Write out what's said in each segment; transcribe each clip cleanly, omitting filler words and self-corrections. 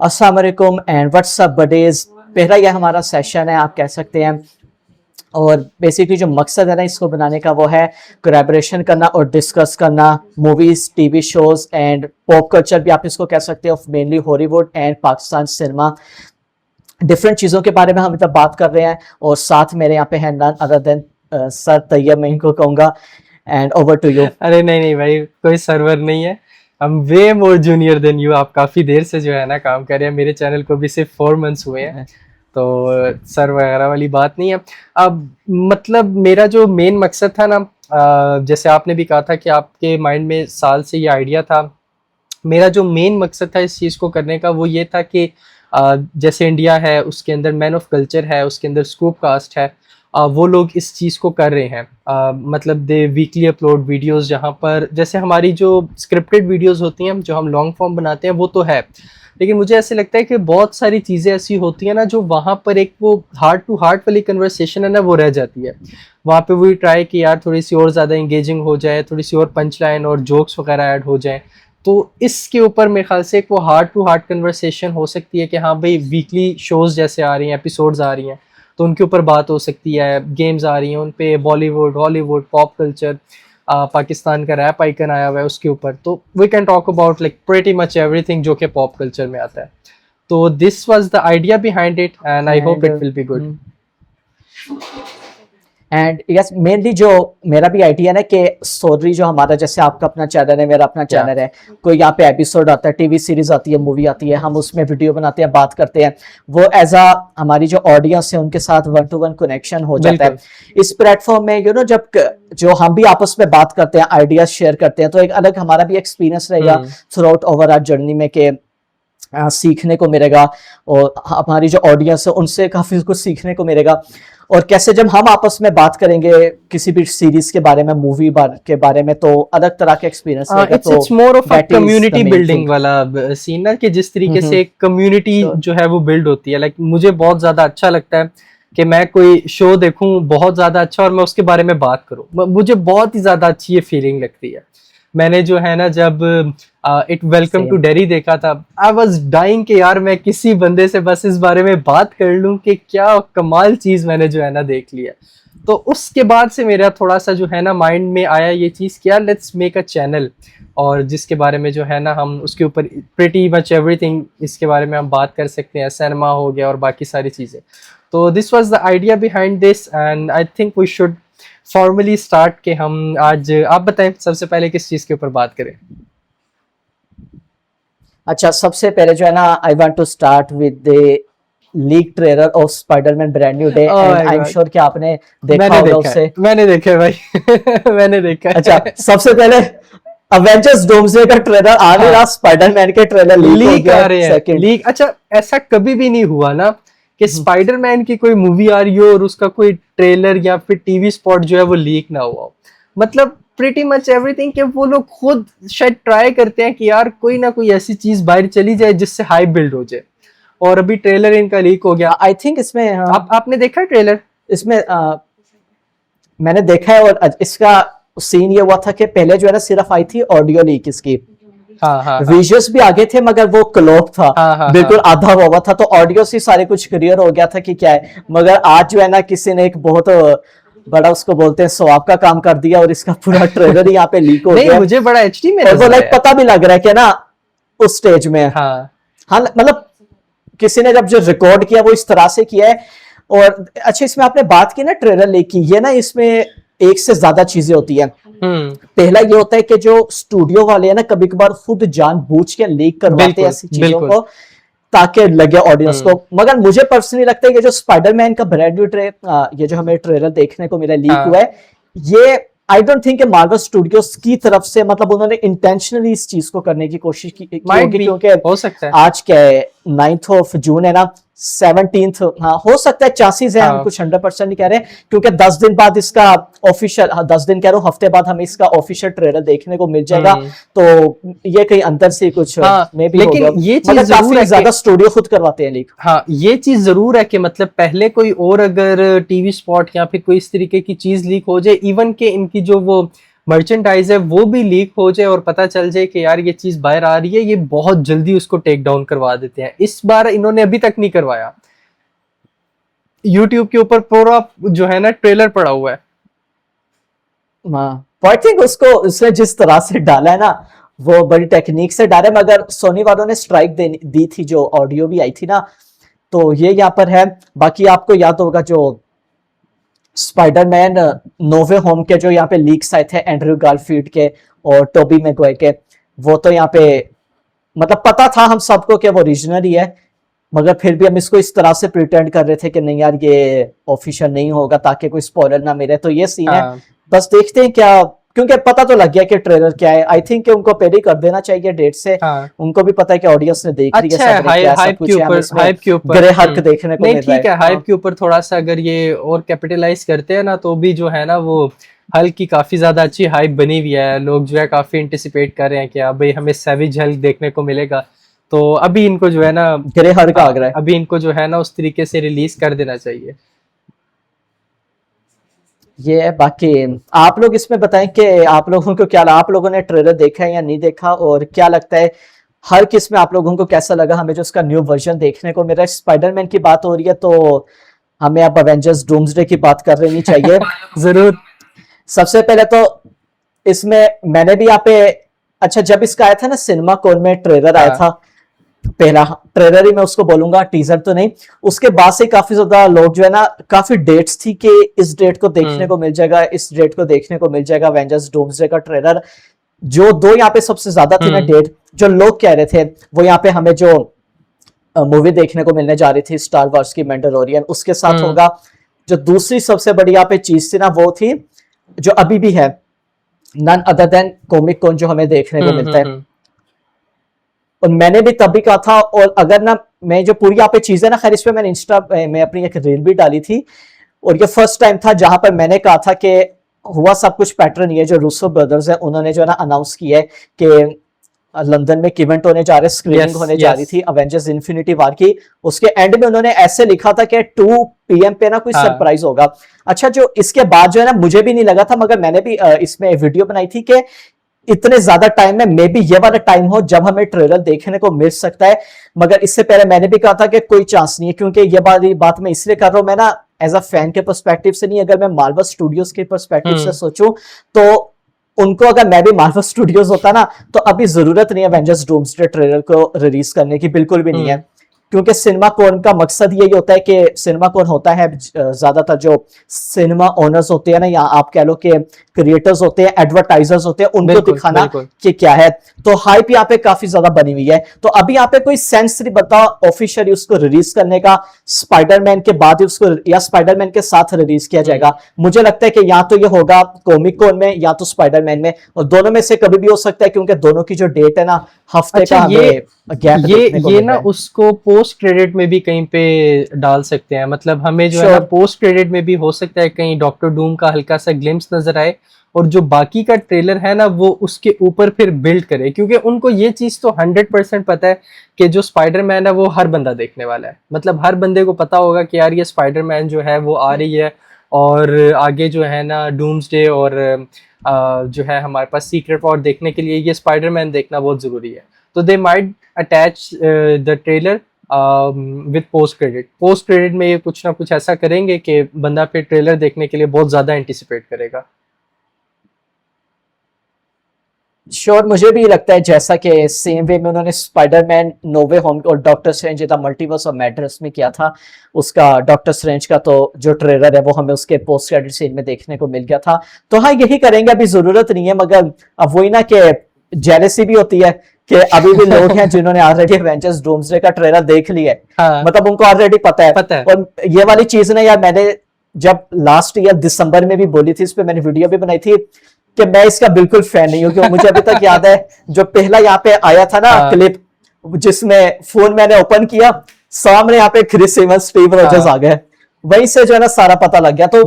अस्सलाम वालेकुम and WhatsApp buddies. पहला यह हमारा सेशन है, आप कह सकते हैं। और बेसिकली जो मकसद है ना इसको बनाने का वो है कोलैबोरेशन करना और डिस्कस करना movies, TV shows and pop culture भी आप इसको कह सकते हो, mainly Hollywood and Pakistan cinema. Different चीज़ों के बारे में हम इधर बात कर रहे हैं और साथ मेरे यहाँ पे है none other than sir Taiyab, मैं इनको कहूँगा। Hand over to you. अरे नहीं नहीं भाई, कोई सर्वर नहीं है। हम way more junior than you. आप काफी देर से जो है ना काम कर रहे हैं। मेरे चैनल को भी सिर्फ 4 मंथ्स हुए हैं, तो सर वगैरह वाली बात नहीं है। अब मतलब मेरा जो मेन मकसद था ना, जैसे आपने भी कहा था कि आपके माइंड में साल से ये आइडिया था। मेरा जो मेन मकसद था इस चीज़ को करने का वो ये था कि जैसे इंडिया है उसके अंदर मैन ऑफ कल्चर है, उसके अंदर स्कूप कास्ट है, वो लोग इस चीज़ को कर रहे हैं। मतलब दे वीकली अपलोड वीडियोस, जहाँ पर जैसे हमारी जो स्क्रिप्टेड वीडियोस होती हैं, जो हम लॉन्ग फॉर्म बनाते हैं वो तो है, लेकिन मुझे ऐसे लगता है कि बहुत सारी चीज़ें ऐसी होती हैं ना जो वहाँ पर एक वो हार्ट टू हार्ट वाली कन्वर्सेशन है ना, वो रह जाती है। वहाँ पे वही ट्राई कि यार थोड़ी सी और ज़्यादा इंगेजिंग हो जाए, थोड़ी सी और पंच लाइन और जोक्स वगैरह ऐड हो जाए। तो इसके ऊपर मेरे ख्याल से एक वो हार्ट टू हार्ट कन्वर्सेशन हो सकती है कि हाँ भाई, वीकली शोज़ जैसे आ रही हैं, एपिसोड्स आ रही हैं, तो उनके ऊपर बात हो सकती है। गेम्स आ रही हैं उन पे, Bollywood, Hollywood, pop culture, Pakistan का रैप आइकन आया हुआ है उसके ऊपर, तो we can talk about like pretty much everything जो कि पॉप कल्चर में आता है। तो this was the idea behind it and I hope it will be good. And yes, mainly जो मेरा भी आइडिया है कि स्टोरी जो हमारा, जैसे आपका अपना चैनल है, मेरा अपना चैनल है, कोई यहाँ पे एपिसोड आता है, टीवी सीरीज आती है, मूवी आती है, हम उसमें वीडियो बनाते हैं, बात करते हैं, वो एज अ हमारी जो ऑडियंस है उनके साथ 1-to-1 कनेक्शन हो जाता है। इस प्लेटफॉर्म में जब जो हम भी आपस में बात करते हैं, आइडियाज शेयर करते हैं, तो एक अलग हमारा भी एक्सपीरियंस रहेगा throughout over our journey में कि सीखने को मिलेगा और हमारी जो ऑडियंस है उनसे काफी कुछ सीखने को मिलेगा। और कैसे जब हम आपस में बात करेंगे किसी भी सीरीज के बारे में, मूवी के बारे में, तो अलग तरह के एक्सपीरियंस रहेगा। तो it's more of a community building वाला सीन ना, कि जिस तरीके से एक कम्युनिटी जो है वो बिल्ड होती है। लाइक मुझे बहुत ज्यादा अच्छा लगता है कि मैं कोई शो देखूं बहुत ज्यादा अच्छा और मैं उसके बारे में बात करूं। मुझे बहुत ही ज्यादा अच्छी ये फीलिंग लगती है। मैंने जो है ना, जब इट वेलकम टू डेरी देखा था, आई वाज डाइंग कि यार मैं किसी बंदे से बस इस बारे में बात कर लूं कि क्या कमाल चीज मैंने जो है ना देख लिया। तो उसके बाद से मेरा थोड़ा सा जो है ना माइंड में आया ये चीज कि यार लेट्स मेक अ चैनल, और जिसके बारे में जो है ना हम उसके ऊपर प्रीटी मच एवरीथिंग इसके बारे में हम बात कर सकते हैं। सिनेमा हो गया और बाकी सारी चीजें। तो this was the idea behind this and I think we should formally start के हम आज, आप बताएं सबसे पहले किस चीज के ऊपर बात करें। अच्छा, सबसे पहले जो है ना, I want to start with the leak trailer of Spiderman brand new day and I am sure कि आपने देखा होगा उसे। मैंने देखा है भाई। मैंने देखा है। अच्छा, सबसे पहले अवेंजर्स डोम्सडे का ट्रेलर आ नहीं रहा, स्पाइडरमैन के ट्रेलर लीक आ रहे हैं। लीक, अच्छा ऐसा कभी भी नहीं हुआ ना कि स्पाइडरमैन की कोई मूवी आ रही हो और उसका कोई ट्रेलर या फिर टीवी स्पॉट जो है वो लीक ना हुआ हो। मतलब प्रीटी मच एवरीथिंग कि वो लोग खुद शायद ट्राई करते हैं कि यार कोई ना कोई ऐसी चीज बाहर चली जाए जिससे हाइप बिल्ड हो जाए, और अभी ट्रेलर इनका लीक हो गया। आई थिंक इसमें आपने देखा ट्रेलर? इसमें मैंने देखा है, और इसका सीन ये हुआ था कि पहले जो है ना सिर्फ आई थी ऑडियो लीक इसकी। विजुअल्स भी आगे थे मगर वो क्लोप था, बिल्कुल आधा हुआ था, तो ऑडियो से सारे कुछ क्लियर हो गया था कि क्या है। मगर आज जो है ना किसी ने एक बहुत बड़ा, उसको बोलते हैं, स्वाब का काम कर दिया और इसका पूरा ट्रेलर ही यहाँ पे लीक हो गया। मुझे बड़ा एचडी में वो लाइक पता भी लग रहा है कि ना उस स्टेज में, हाँ मतलब किसी ने जब जो रिकॉर्ड किया वो इस तरह से किया है। और अच्छा, इसमें आपने बात की ना ट्रेलर लीक की, ये ना इसमें एक से ज्यादा चीजें होती है। पहला ये होता है कि जो स्टूडियो वाले हैं ना, कभी कभार खुद जानबूझ के लीक करवाते हैं ऐसी चीजों को ताकि लगे ऑडियंस को। मगर मुझे पर्सनली लगता है कि जो स्पाइडरमैन का ब्रांड न्यू ये जो हमें ट्रेलर देखने को मिला, लीक हुआ है, ये I don't think Marvel studios की तरफ से, मतलब उन्होंने इंटेंशनली इस चीज को करने की कोशिश की होगी, क्योंकि हो सकता है आज क्या है, 9th of June है ना, 17th, हाँ हो सकता है, चांसेस है, हम कुछ 100% नहीं कह रहे, क्योंकि 10 दिन बाद इसका ऑफिशियल, 10 दिन कह रहा हूँ, हफ्ते बाद हमें इसका ऑफिशियल ट्रेलर देखने को मिल जाएगा। तो ये कहीं अंदर से कुछ लेकिन ये चीज काफी ज्यादा स्टूडियो खुद करवाते हैं लीक। हाँ, ये चीज जरूर है कि मतलब पहले कोई और अगर टीवी स्पॉट या फिर कोई इस तरीके की चीज लीक हो जाए, इवन के इनकी जो वो मर्चेंडाइज है वो भी लीक हो जाए और पता चल जाए कि यार ये चीज बाहर आ रही है, ये बहुत जल्दी उसको टेक डाउन करवा देते हैं। इस बार इन्होंने अभी तक नहीं करवाया। यूट्यूब के ऊपर पूरा जो है ना ट्रेलर पड़ा हुआ है। आई थिंक उसको उसने जिस तरह से डाला है ना, वो बड़ी टेक्निक से डाले, मगर सोनी वालों ने स्ट्राइक दी थी, जो ऑडियो भी आई थी ना, तो ये यहाँ पर है। बाकी आपको याद होगा जो स्पाइडरमैन नो वे होम के जो यहाँ पे लीक्स आए थे एंड्रयू गारफील्ड के और टोबी मैगवायर के, वो तो यहाँ पे मतलब पता था हम सबको कि वो ओरिजिनल ही है, मगर फिर भी हम इसको इस तरह से प्रिटेंड कर रहे थे कि नहीं यार ये ऑफिशियल नहीं होगा ताकि कोई स्पॉइलर ना मिले। तो ये सीन है, बस देखते हैं क्या, क्योंकि पता तो लग गया कि ट्रेलर क्या है। आई थिंक उनको पहले ही कर देना चाहिए डेट से। उनको भी पता है कि ऑडियंस ने देख लिया, अच्छा है, हाइप के ऊपर ग्रे हल्क देखने को मिल रहा है। ठीक है, हाइप के ऊपर थोड़ा सा अगर ये और कैपिटलाइज करते हैं ना, तो भी जो है ना वो हल्क की काफी ज्यादा अच्छी हाइप बनी हुई है। लोग जो है काफी एंटिसिपेट कर रहे हैं कि भाई हमें सैविज हल्क देखने को मिलेगा। तो अभी इनको जो है ना ग्रे हल्क आ रहा है, अभी इनको जो है ना उस तरीके से रिलीज कर देना चाहिए। ये है। बाकी आप लोग इसमें बताएं कि आप लोगों को क्या, आप लोगों ने ट्रेलर देखा है या नहीं देखा, और क्या लगता है हर किस में आप लोगों को कैसा लगा हमें जो उसका न्यू वर्जन देखने को मिला। स्पाइडरमैन की बात हो रही है तो हमें अब अवेंजर्स डूम्सडे की बात कर लेनी चाहिए। जरूर। सबसे पहले तो इसमें मैंने भी यहाँ पे, अच्छा जब इसका आया था ना सिनेमा कोन में ट्रेलर आया था, पहला ट्रेलर ही मैं उसको बोलूंगा, टीजर तो नहीं, उसके बाद से काफी ज्यादा लोग जो है ना, काफी डेट्स थी कि इस डेट को देखने को मिल जाएगा, इस डेट को देखने को मिल जाएगा एवेंजर्स डूम्सडे का ट्रेलर। जो दो यहाँ पे सबसे ज्यादा थी ना डेट जो लोग कह रहे थे, वो यहाँ पे हमें जो मूवी देखने को मिलने जा रही थी स्टार वार्स की मैंडलोरियन, उसके साथ होगा। जो दूसरी सबसे बड़ी यहाँ पे चीज थी ना, वो थी जो अभी भी है, none other than comic con जो हमें देखने को मिलता है। और मैंने भी तभी कहा था, और अगर ना मैं जो पूरी यहाँ पे चीजें ना, खैर इस पे मैंने इंस्टा में अपनी एक रील भी डाली थी, और ये फर्स्ट टाइम था जहां पर मैंने कहा था कि हुआ सब कुछ पैटर्न ये जो रूसो ब्रदर्स है उन्होंने जो है ना अनाउंस किया है कि लंदन में एक इवेंट होने जा रहे, स्क्रीनिंग होने जा रही थी अवेंजर्स इन्फिनिटी वॉर की। उसके एंड में उन्होंने ऐसे लिखा था कि 2 PM पे ना कोई सरप्राइज होगा। अच्छा जो इसके बाद जो है ना, मुझे भी नहीं लगा था, मगर मैंने भी इसमें वीडियो बनाई थी कि इतने ज्यादा टाइम में मे बी ये वाला टाइम हो जब हमें ट्रेलर देखने को मिल सकता है। मगर इससे पहले मैंने भी कहा था कि कोई चांस नहीं है, क्योंकि ये बात मैं इसलिए कर रहा हूं, मैं ना एज अ फैन के पर्सपेक्टिव से नहीं, अगर मैं मार्वल स्टूडियोज के पर्सपेक्टिव से सोचूं तो उनको, अगर मैं भी मार्वल स्टूडियोज होता ना, तो अभी जरूरत नहीं है एवेंजर्स डूम्सडे ट्रेलर को रिलीज करने की, बिल्कुल भी नहीं है। क्योंकि सिनेमा कोन का मकसद यही होता है कि सिनेमा कोन होता है ज्यादातर जो सिनेमा ओनर्स होते हैं ना, या आप कह लो कि क्रिएटर्स होते हैं, एडवर्टाइजर्स होते हैं, उनको दिखाना कि क्या है। तो हाइप यहाँ पे काफी ज्यादा बनी हुई है। तो अभी यहाँ पे कोई सेंस नहीं बनता ऑफिशियली उसको रिलीज करने का, स्पाइडरमैन के बाद ही उसको या स्पाइडरमैन के साथ रिलीज किया जाएगा। मुझे लगता है कि या तो ये होगा कॉमिक कोन में या तो स्पाइडरमैन में, और दोनों में से कभी भी हो सकता है, क्योंकि दोनों की जो डेट है ना हफ्ते का हमें गैप देखने को ये ना उसको पोस्ट क्रेडिट में भी कहीं पे डाल सकते हैं। मतलब हमें जो है ना पोस्ट क्रेडिट में भी हो सकता है कहीं डॉक्टर डूम का हल्का सा ग्लिम्स नजर आए, और जो बाकी का ट्रेलर है ना वो उसके ऊपर फिर बिल्ड करे, क्योंकि उनको ये चीज तो 100% पता है कि जो स्पाइडरमैन है वो हर बंदा देखने वाला है। मतलब हर बंदे को पता होगा कि यार ये स्पाइडरमैन जो है वो आ रही है, और आगे जो है ना डूम्सडे और जो है हमारे पास सीक्रेट वॉर देखने के लिए ये स्पाइडरमैन देखना बहुत जरूरी है। तो they might attach the trailer with post credit में ये कुछ ना कुछ ऐसा करेंगे कि बंदा फिर ट्रेलर देखने के लिए बहुत ज्यादा एंटिसिपेट करेगा। श्योर मुझे भी लगता है जैसा कि सेम वे में उन्होंने स्पाइडरमैन नो वे होम और doctor strange the multiverse of madness में किया था, उसका डॉक्टर स्ट्रेंज का तो जो ट्रेलर है वो हमें उसके पोस्ट क्रेडिट सीन में देखने को मिल गया था। तो हाँ यही करेंगे, अभी जरूरत नहीं है। मगर अब वही ना कि जेलसी भी होती है कि अभी भी लोग हैं जिन्होंने ऑलरेडी एवेंजर्स डूम्सडे का ट्रेलर देख लिया है। हाँ। मतलब उनको ऑलरेडी पता है। और ये वाली चीज ना यार, मैंने जब लास्ट ईयर दिसंबर में भी बोली थी, इस पे मैंने वीडियो भी बनाई थी कि मैं इसका बिल्कुल फैन नहीं हूँ। क्योंकि मुझे अभी तक याद है जो पहला यहाँ पे आया था ना क्लिप, जिसमें फोन मैंने ओपन किया, सामने यहाँ पे क्रिस इवंस, स्टीव रॉजर्स आ गए, वहीं से जो है ना सारा पता लग गया। तो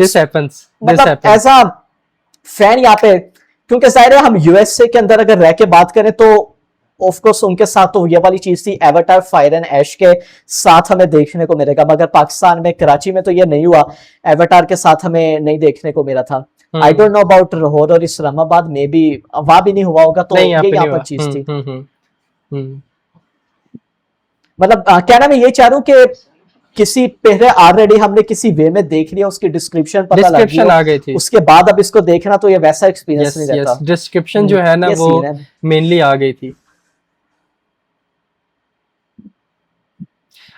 मतलब ऐसा फैन यहाँ पे, क्योंकि जाहिर है हम यूएसए के अंदर अगर रह के बात करें तो ऑफ कोर्स उनके साथ तो ये वाली चीज थी, एवाटार फायर एंड ऐश के साथ हमें देखने को मिलेगा। मगर पाकिस्तान में कराची में तो ये नहीं हुआ, एवाटार के साथ हमें नहीं देखने को मिला था। आई डोंट नो अबाउट लाहौर और इस्लामाबाद में भी, वहां भी नहीं हुआ होगा, तो नहीं ये यहाँ पे यहाँ नहीं पर हुआ। चीज थी। हम्म। मतलब कहना मैं ये चाह रहा हूँ कि किसी पहले ऑलरेडी हमने किसी वे में देख लिया, उसकी डिस्क्रिप्शन पता लग गई डिस्क्रिप्शन हो, आ गई थी। उसके बाद अब इसको देखना तो ये वैसा एक्सपीरियंस यस नहीं यस, रहता। डिस्क्रिप्शन जो है ना ये वो सीन है। मेनली आ गई थी।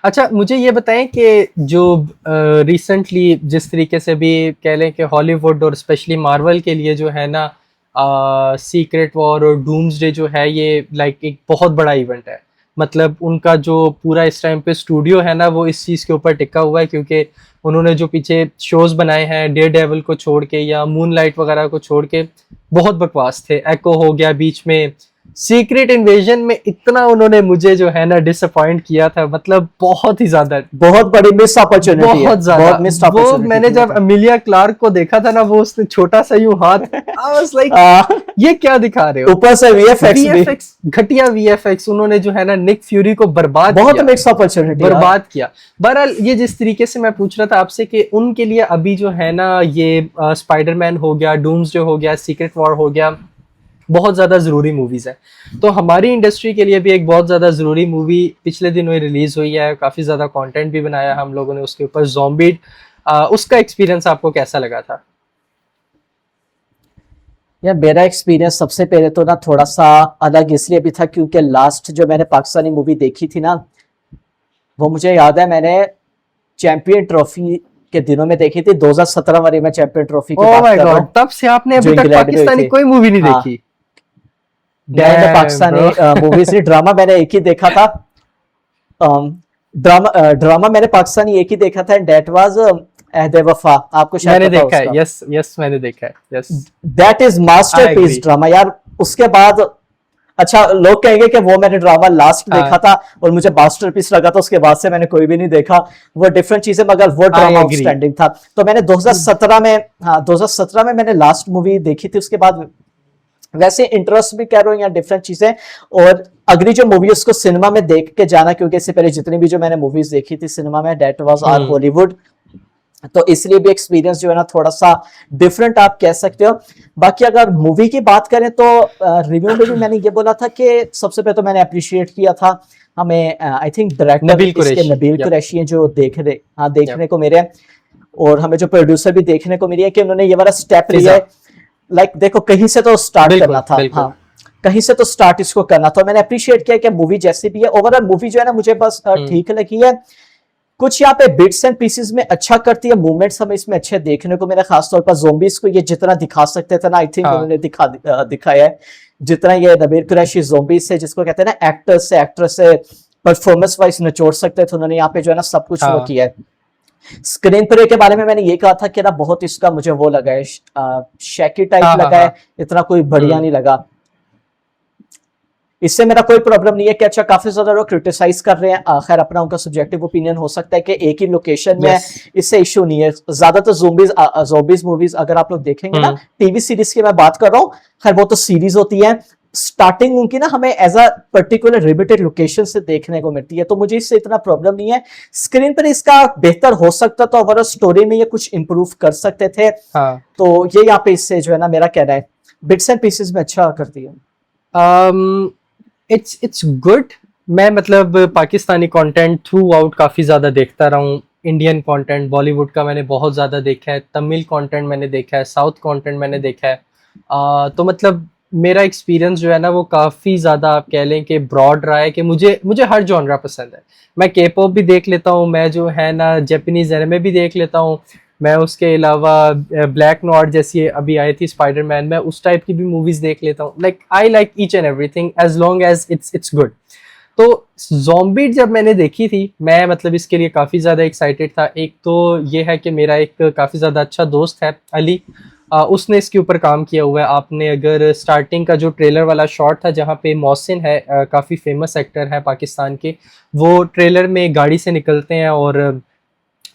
अच्छा मुझे ये बताएं कि जो रिसेंटली जिस तरीके से भी कह लें कि हॉलीवुड और स्पेशली मार्वल के लिए जो है ना सीक्रेट वॉर और डूम्सडे जो है ये लाइक एक बहुत बड़ा इवेंट है। मतलब उनका जो पूरा इस टाइम पे स्टूडियो है ना वो इस चीज़ के ऊपर टिका हुआ है, क्योंकि उन्होंने जो पीछे शोज बनाए हैं डेयर डेविल को छोड़ के या मूनलाइट वगैरह को छोड़ के बहुत बकवास थे। एको हो गया बीच में, सीक्रेट इन्वेजन में इतना उन्होंने मुझे जो है ना डिसअपॉइंट किया था, मतलब बहुत ही ज्यादा, बहुत बड़ी मिस अपॉर्चुनिटी है, बहुत ज्यादा। बहुत मिस वो अपॉर्चुनिटी मैंने जब अमिलिया क्लार्क को देखा था ना, वो उसने छोटा सा यूं हाथ, आई वाज लाइक ये क्या दिखा रहे हो। ऊपर से वीएफएक्स भी वीएफएक्स, घटिया वीएफएक्स, उन्होंने जो है ना निक फ्यूरी को बर्बाद बहुत किया, मिस अपॉर्चुनिटी बर्बाद किया। बहरहाल ये जिस तरीके से मैं पूछ रहा था आपसे कि उनके लिए अभी जो है ना ये स्पाइडरमैन हो गया, डूम्सडे हो गया, सीक्रेट वॉर हो गया, बहुत ज़्यादा ज़रूरी मूवीज़ है। तो हमारी इंडस्ट्री के लिए भी एक बहुत ज़्यादा ज़रूरी मूवी पिछले दिनों ही रिलीज़ हुई है, काफ़ी ज़्यादा कंटेंट भी बनाया हम लोगों ने उसके ऊपर, ज़ॉम्बीड। उसका एक्सपीरियंस आपको कैसा लगा था? यार मेरा एक्सपीरियंस सबसे पहले तो ना थोड़ा सा अलग इसलिए भी था क्योंकि लास्ट जो मैंने पाकिस्तानी मूवी देखी थी ना, वो मुझे याद है मैंने चैंपियन ट्रॉफी के दिनों में देखी थी। 2017 वाली मैं चैंपियन ट्रॉफी की ओह बात माय कर रहा गॉड, हूँ, तब से आपने जो अभी तक इंग्लैंड में हुई पाकिस्तानी थी। कोई मूवी नहीं हाँ, देखी? मैंने Damn, पाकिस्तानी bro. मूवीज नहीं, ड्रामा मैंने एक ही देखा था। ड्रामा मैंने पाकिस्तानी एक ही देखा था, डेट वाज अहद वफा, आपको शायद मैंने पता हो देखा है, उसका। यस यस मैंने देखा है, yes. That is I masterpiece agree. Drama यार। उसके बाद अच्छा लोग कहेंगे कि वो मैंने ड्रामा लास्ट हाँ. देखा था और मुझे मास्टरपीस लगा था, उसके बाद से मैंने कोई भी नहीं देखा, वो डिफरेंट चीजें, मगर वो ड्रामा agree. आउटस्टैंडिंग था। तो मैंने 2017 में, हाँ 2017 में मैंने लास्ट मूवी देखी थी। उसके बाद वैसे इंटरेस्ट भी कह रहा हूँ या डिफरेंट चीजें, और अगली जो मूवी उसको सिनेमा में देख के जाना, क्योंकि इससे पहले जितनी भी जो मैंने मूवीज देखी थी सिनेमा में, डेट वाज आर हॉलीवुड, तो इसलिए भी एक्सपीरियंस जो है ना थोड़ा सा डिफरेंट आप कह सकते हो। बाकी अगर मूवी की बात करें तो रिव्यू में भी मैंने ये बोला था कि सबसे पहले तो मैंने अप्रिशिएट किया था हमें, आई थिंक डायरेक्टर नबील इसके कुरैशी, नबील कुरैशी हैं जो देखने को मिले हैं, और हमें जो प्रोड्यूसर भी देखने को मिली है कि उन्होंने ये वाला स्टेप लिया है। लाइक देखो कहीं से तो स्टार्ट करना था, हाँ कहीं से तो स्टार्ट इसको करना था। मैंने अप्रिशिएट किया कि मूवी जैसी भी है, ओवरऑल मूवी जो है ना मुझे बस ठीक लगी है। कुछ यहाँ पे बिट्स एंड पीसेस में अच्छा करती है, मूवमेंट्स हमें इसमें अच्छे देखने को मिला, खासतौर पर ज़ोंबीज को ये जितना दिखा सकते थे ना, आई थिंक उन्होंने दिखाया है। जितना ये नबील कुरैशी ज़ोंबीज से, जिसको कहते हैं ना एक्ट्रेस से परफॉर्मेंस वाइज निचोड़ सकते थे, उन्होंने यहाँ पे जो है ना सब कुछ वो किया है। स्क्रीन प्ले के बारे में मैंने ये कहा था कि ना बहुत इसका मुझे वो लगा है, शैकी टाइप लगा है, इतना कोई बढ़िया नहीं लगा। इससे मेरा कोई प्रॉब्लम नहीं है कि अच्छा काफी ज्यादा लोग क्रिटिसाइज कर रहे हैं, खैर अपना उनका सब्जेक्टिव ओपिनियन हो सकता है कि एक ही लोकेशन में है, इससे इश्यू नहीं है। ज्यादातर ज़ॉम्बीज मूवीज अगर आप लोग देखेंगे ना, टीवी सीरीज की मैं बात कर रहा हूँ, खैर वो तो सीरीज होती है, स्टार्टिंग उनकी ना हमें as a particular limited location से देखने को मिलती है, तो मुझे इससे इतना प्रॉब्लम नहीं है। स्क्रीन पर इसका बेहतर हो सकता था, ओवरऑल स्टोरी में ये कुछ इंप्रूव कर सकते थे, तो ये यहाँ पे इससे जो है ना मेरा कहना है बिट्स एंड पीसेस में अच्छा करती है। It's good. मैं मतलब पाकिस्तानी कंटेंट थ्रू आउट काफ़ी ज़्यादा देखता रहा हूँ। इंडियन कंटेंट बॉलीवुड का मैंने बहुत ज़्यादा देखा है, तमिल कंटेंट मैंने देखा है, साउथ कंटेंट मैंने देखा है। तो मतलब मेरा एक्सपीरियंस जो है ना वो काफ़ी ज़्यादा आप कह लें कि ब्रॉड रहा है कि मुझे हर जॉनरा पसंद है। मैं के पॉप भी देख लेता हूँ, मैं जो है ना जापानीज़ एनिमे भी देख लेता हूँ, मैं उसके अलावा ब्लैक नॉट जैसी अभी आई थी स्पाइडरमैन, मैं उस टाइप की भी मूवीज़ देख लेता हूँ। Like I like each and everything as long as it's good. तो ज़ॉम्बीड जब मैंने देखी थी, मैं मतलब इसके लिए काफ़ी ज़्यादा एक्साइटेड था। एक तो ये है कि मेरा एक काफ़ी ज़्यादा अच्छा दोस्त है अली, उसने इसके ऊपर काम किया हुआ है। आपने अगर स्टार्टिंग का जो ट्रेलर वाला शॉट था जहाँ पे मोहसिन है, काफ़ी फेमस एक्टर है पाकिस्तान के, वो ट्रेलर में गाड़ी से निकलते हैं और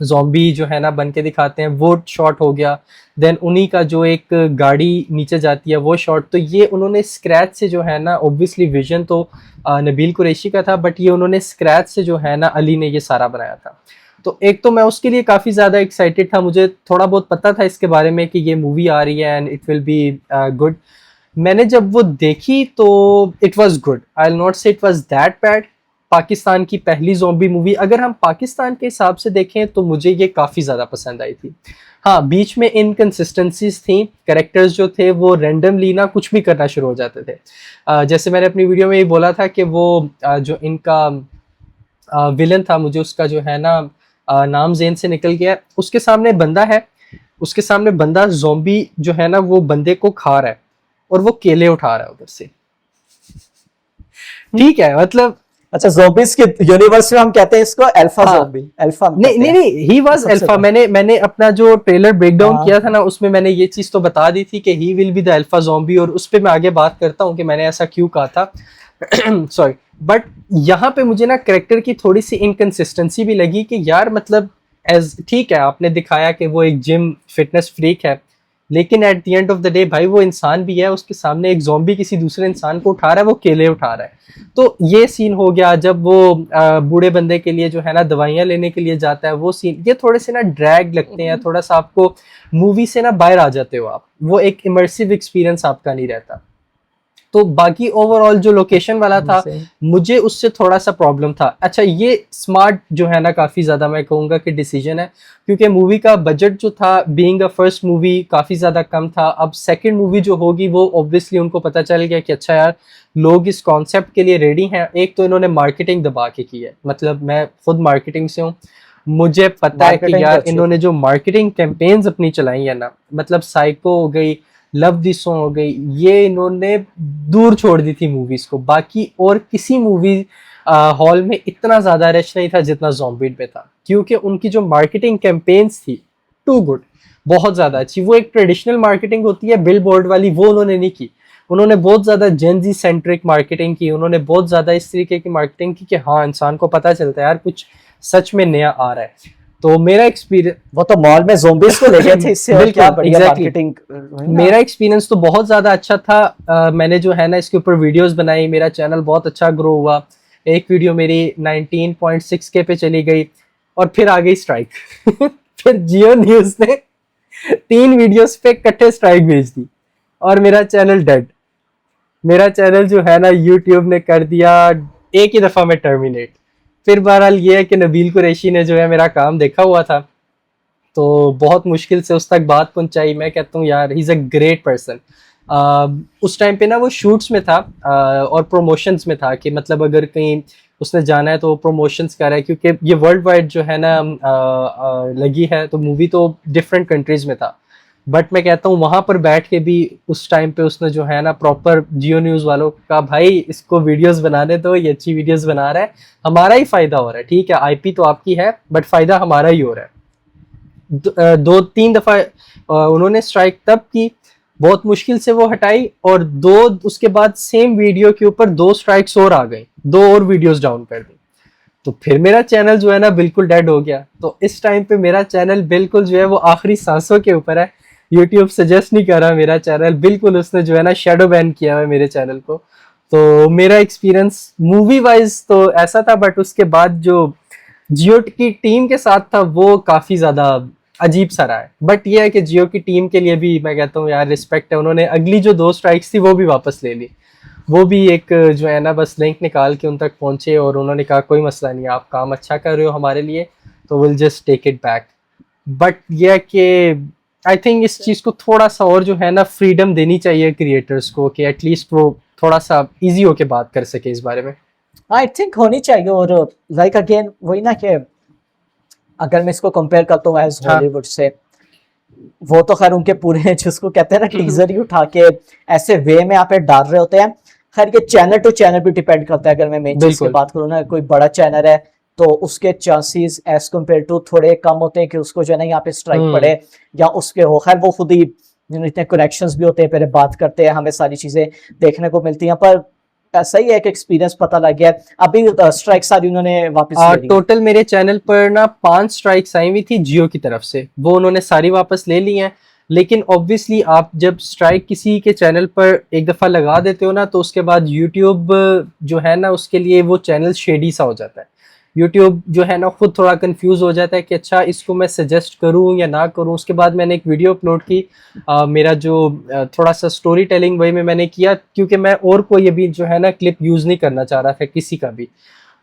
ज़ॉम्बी जो है ना बन के दिखाते हैं, वो शॉट हो गया। देन उन्हीं का जो एक गाड़ी नीचे जाती है वो शॉट, तो ये उन्होंने स्क्रैच से जो है ना, ऑब्वियसली विजन तो नबील कुरैशी का था, बट ये उन्होंने स्क्रैच से जो है ना अली ने ये सारा बनाया था। तो एक तो मैं उसके लिए काफ़ी ज़्यादा एक्साइटेड था, मुझे थोड़ा बहुत पता था इसके बारे में कि ये मूवी आ रही है and it will be good. मैंने जब वो देखी तो it was good, I will not say it was that bad. Pakistan की पहली ज़ॉम्बी मूवी, अगर हम पाकिस्तान के हिसाब से देखें तो मुझे ये काफ़ी ज़्यादा पसंद आई थी। हाँ, बीच में इनकन्सिस्टेंसीज थी, कैरेक्टर्स जो थे वो रैंडमली ना कुछ भी करना शुरू हो जाते थे। जैसे मैंने अपनी वीडियो में ये बोला था कि वो जो इनका विलन था, मुझे उसका जो है ना नाम जेन से निकल गया, उसके सामने बंदा है, उसके सामने बंदा ज़ॉम्बी जो है ना वो बंदे को खा रहा है और वो केले उठा रहा है उधर से। ठीक है, मतलब अच्छा, ज़ॉम्बीज के यूनिवर्स में हम कहते हैं इसको अल्फा हाँ, ज़ॉम्बी, अल्फा हम नहीं कहते नहीं हैं। नहीं, ही वाज सबसे अल्फा। पहले। मैंने अपना जो ट्रेलर ब्रेकडाउन हाँ। किया था ना उसमें मैंने ये चीज तो बता दी थी कि he will be the alpha zombie, और उस पे मैं आगे बात करता हूँ कि मैंने ऐसा क्यों कहा था। सॉरी, बट यहाँ पे मुझे ना कैरेक्टर की थोड़ी सी इनकंसिस्टेंसी भी लगी कि यार मतलब एज ठीक है आपने दिखाया कि वो एक जिम फिटनेस फ्रीक है, लेकिन at the end of the day भाई वो इंसान भी है, उसके सामने एक ज़ॉम्बी किसी दूसरे इंसान को उठा रहा है, वो केले उठा रहा है। तो ये सीन हो गया। जब वो बूढ़े बंदे के लिए जो है ना दवाइयाँ लेने के लिए जाता है, वो सीन ये थोड़े से ना ड्रैग लगते हैं, थोड़ा सा आपको मूवी से ना बाहर आ जाते हो आप, वो एक इमर्सिव एक्सपीरियंस आपका नहीं रहता। तो बाकी ओवरऑल जो लोकेशन वाला था मुझे उससे थोड़ा सा प्रॉब्लम था। अच्छा, ये स्मार्ट जो है ना काफ़ी ज़्यादा मैं कहूँगा कि डिसीजन है, क्योंकि मूवी का बजट जो था बीइंग अ फर्स्ट मूवी काफ़ी ज़्यादा कम था। अब सेकंड मूवी जो होगी वो ऑब्वियसली उनको पता चल गया कि अच्छा यार लोग इस कॉन्सेप्ट के लिए रेडी हैं। एक तो इन्होंने मार्केटिंग दबा के की है, मतलब मैं खुद मार्केटिंग से हूँ, मुझे पता है कि मार्केटिंग यार अच्छी इन्होंने जो मार्केटिंग कैंपेन्स अपनी चलाई है ना, मतलब साइको हो गई, लव दिस सॉन्ग हो गई, ये इन्होंने दूर छोड़ दी थी मूवीज को। बाकी और किसी मूवी हॉल में इतना ज्यादा रश नहीं था जितना ज़ॉम्बीड पे था, क्योंकि उनकी जो मार्केटिंग कैंपेन्स थी टू गुड, बहुत ज्यादा अच्छी। वो एक ट्रेडिशनल मार्केटिंग होती है बिल बोर्ड वाली, वो उन्होंने नहीं की। उन्होंने बहुत ज्यादा जेनजी सेंट्रिक मार्केटिंग की, उन्होंने बहुत ज्यादा इस तरीके की मार्केटिंग की कि हाँ इंसान को पता चलता है यार कुछ सच में नया आ रहा है। तो मेरा एक्सपीरियंस, वो तो मॉल में ज़ॉम्बीज को ले गए थे, इससे और क्या बढ़िया मार्केटिंग। मेरा एक्सपीरियंस तो बहुत ज़्यादा अच्छा था। मैंने जो है ना इसके ऊपर वीडियोस बनाई, मेरा चैनल बहुत अच्छा ग्रो हुआ। एक वीडियो मेरी 19.6K पे चली गई और फिर आ गई स्ट्राइक। फिर जियो न्यूज़ ने 3 वीडियोस पे इकट्ठे स्ट्राइक भेज दी और मेरा चैनल डेड। मेरा चैनल जो है ना यूट्यूब ने कर दिया एक ही दफ़ा में टर्मिनेट। फिर बहरहाल ये है कि नबील कुरैशी ने जो है मेरा काम देखा हुआ था, तो बहुत मुश्किल से उस तक बात पहुंचाई। मैं कहता हूँ यार he is a great person. उस टाइम पे ना वो शूट्स में था और प्रमोशंस में था कि मतलब अगर कहीं उसने जाना है तो प्रमोशंस कर रहा है, क्योंकि ये वर्ल्ड वाइड जो है ना लगी है, तो मूवी तो डिफरेंट कंट्रीज में था। बट मैं कहता हूँ वहाँ पर बैठ के भी उस टाइम पे उसने जो है ना प्रॉपर जियो न्यूज़ वालों का, भाई इसको वीडियोस बनाने दो, ये अच्छी वीडियोस बना रहा है, हमारा ही फ़ायदा हो रहा है। ठीक है आईपी तो आपकी है बट फ़ायदा हमारा ही हो रहा है। 2-3 दफा उन्होंने स्ट्राइक तब की, बहुत मुश्किल से वो हटाई, और उसके बाद सेम वीडियो के ऊपर 2 स्ट्राइक्स और आ गई, 2 और वीडियोस डाउन कर दी। तो फिर मेरा चैनल जो है ना बिल्कुल डेड हो गया। तो इस टाइम पे मेरा चैनल बिल्कुल जो है वो आखिरी सांसों के ऊपर है। यूट्यूब सजेस्ट नहीं कर रहा मेरा चैनल, बिल्कुल उसने जो है ना शेडो बैन किया है मेरे चैनल को। तो मेरा एक्सपीरियंस मूवी वाइज तो ऐसा था, बट उसके बाद जो जियो की टीम के साथ था वो काफ़ी ज़्यादा अजीब सा रहा है। बट ये है कि जियो की टीम के लिए भी मैं कहता हूँ यार रिस्पेक्ट है, उन्होंने अगली जो 2 स्ट्राइक्स थी वो भी वापस ले ली। वो भी एक जो है ना बस लिंक निकाल के उन तक पहुंचे और उन्होंने कहा कोई मसला नहीं, आप काम अच्छा कर रहे हो हमारे लिए, तो will just take it back. But ये है कि आई थिंक इस चीज़ को थोड़ा सा और जो है ना फ्रीडम देनी चाहिए क्रिएटर्स को, कि एटलीस्ट वो थोड़ा सा ईजी होके बात कर सके इस बारे में। आई थिंक होनी चाहिए। और लाइक अगेन वही ना कि अगर मैं इसको कंपेयर करता हूँ एज हॉलीवुड से, वो तो खैर उनके पूरे जिसको कहते हैं ना टीजर ही उठा के ऐसे वे में यहाँ पे डाल रहे होते हैं। खैर ये चैनल टू चैनल भी डिपेंड करता है। अगर मैं मेन चीज की बात करूँ ना, कोई बड़ा चैनल है तो उसके चांसेस एज कम्पेयर टू थोड़े कम होते हैं कि उसको जो है ना यहाँ पे स्ट्राइक पड़े या उसके हो। खैर वो खुद ही इतने कनेक्शंस भी होते हैं, पहले बात करते हैं, हमें सारी चीजें देखने को मिलती हैं। पर ऐसा ही है एक एक्सपीरियंस पता लग गया। अभी स्ट्राइक सारी उन्होंने वापस ले ली। टोटल मेरे चैनल पर ना 5 स्ट्राइक्स आई हुई थी जियो की तरफ से, वो उन्होंने सारी वापस ले ली हैं। लेकिन ऑब्वियसली आप जब स्ट्राइक किसी के चैनल पर एक दफ़ा लगा देते हो ना, तो उसके बाद यूट्यूब जो है ना उसके लिए वो चैनल शेडी सा हो जाता है। यूट्यूब जो है ना खुद थोड़ा कंफ्यूज हो जाता है कि अच्छा इसको मैं सजेस्ट करूं या ना करूं। उसके बाद मैंने एक वीडियो अपलोड की, मेरा जो थोड़ा सा स्टोरी टेलिंग वही में मैंने किया, क्योंकि मैं और कोई अभी जो है ना क्लिप यूज़ नहीं करना चाह रहा था किसी का भी।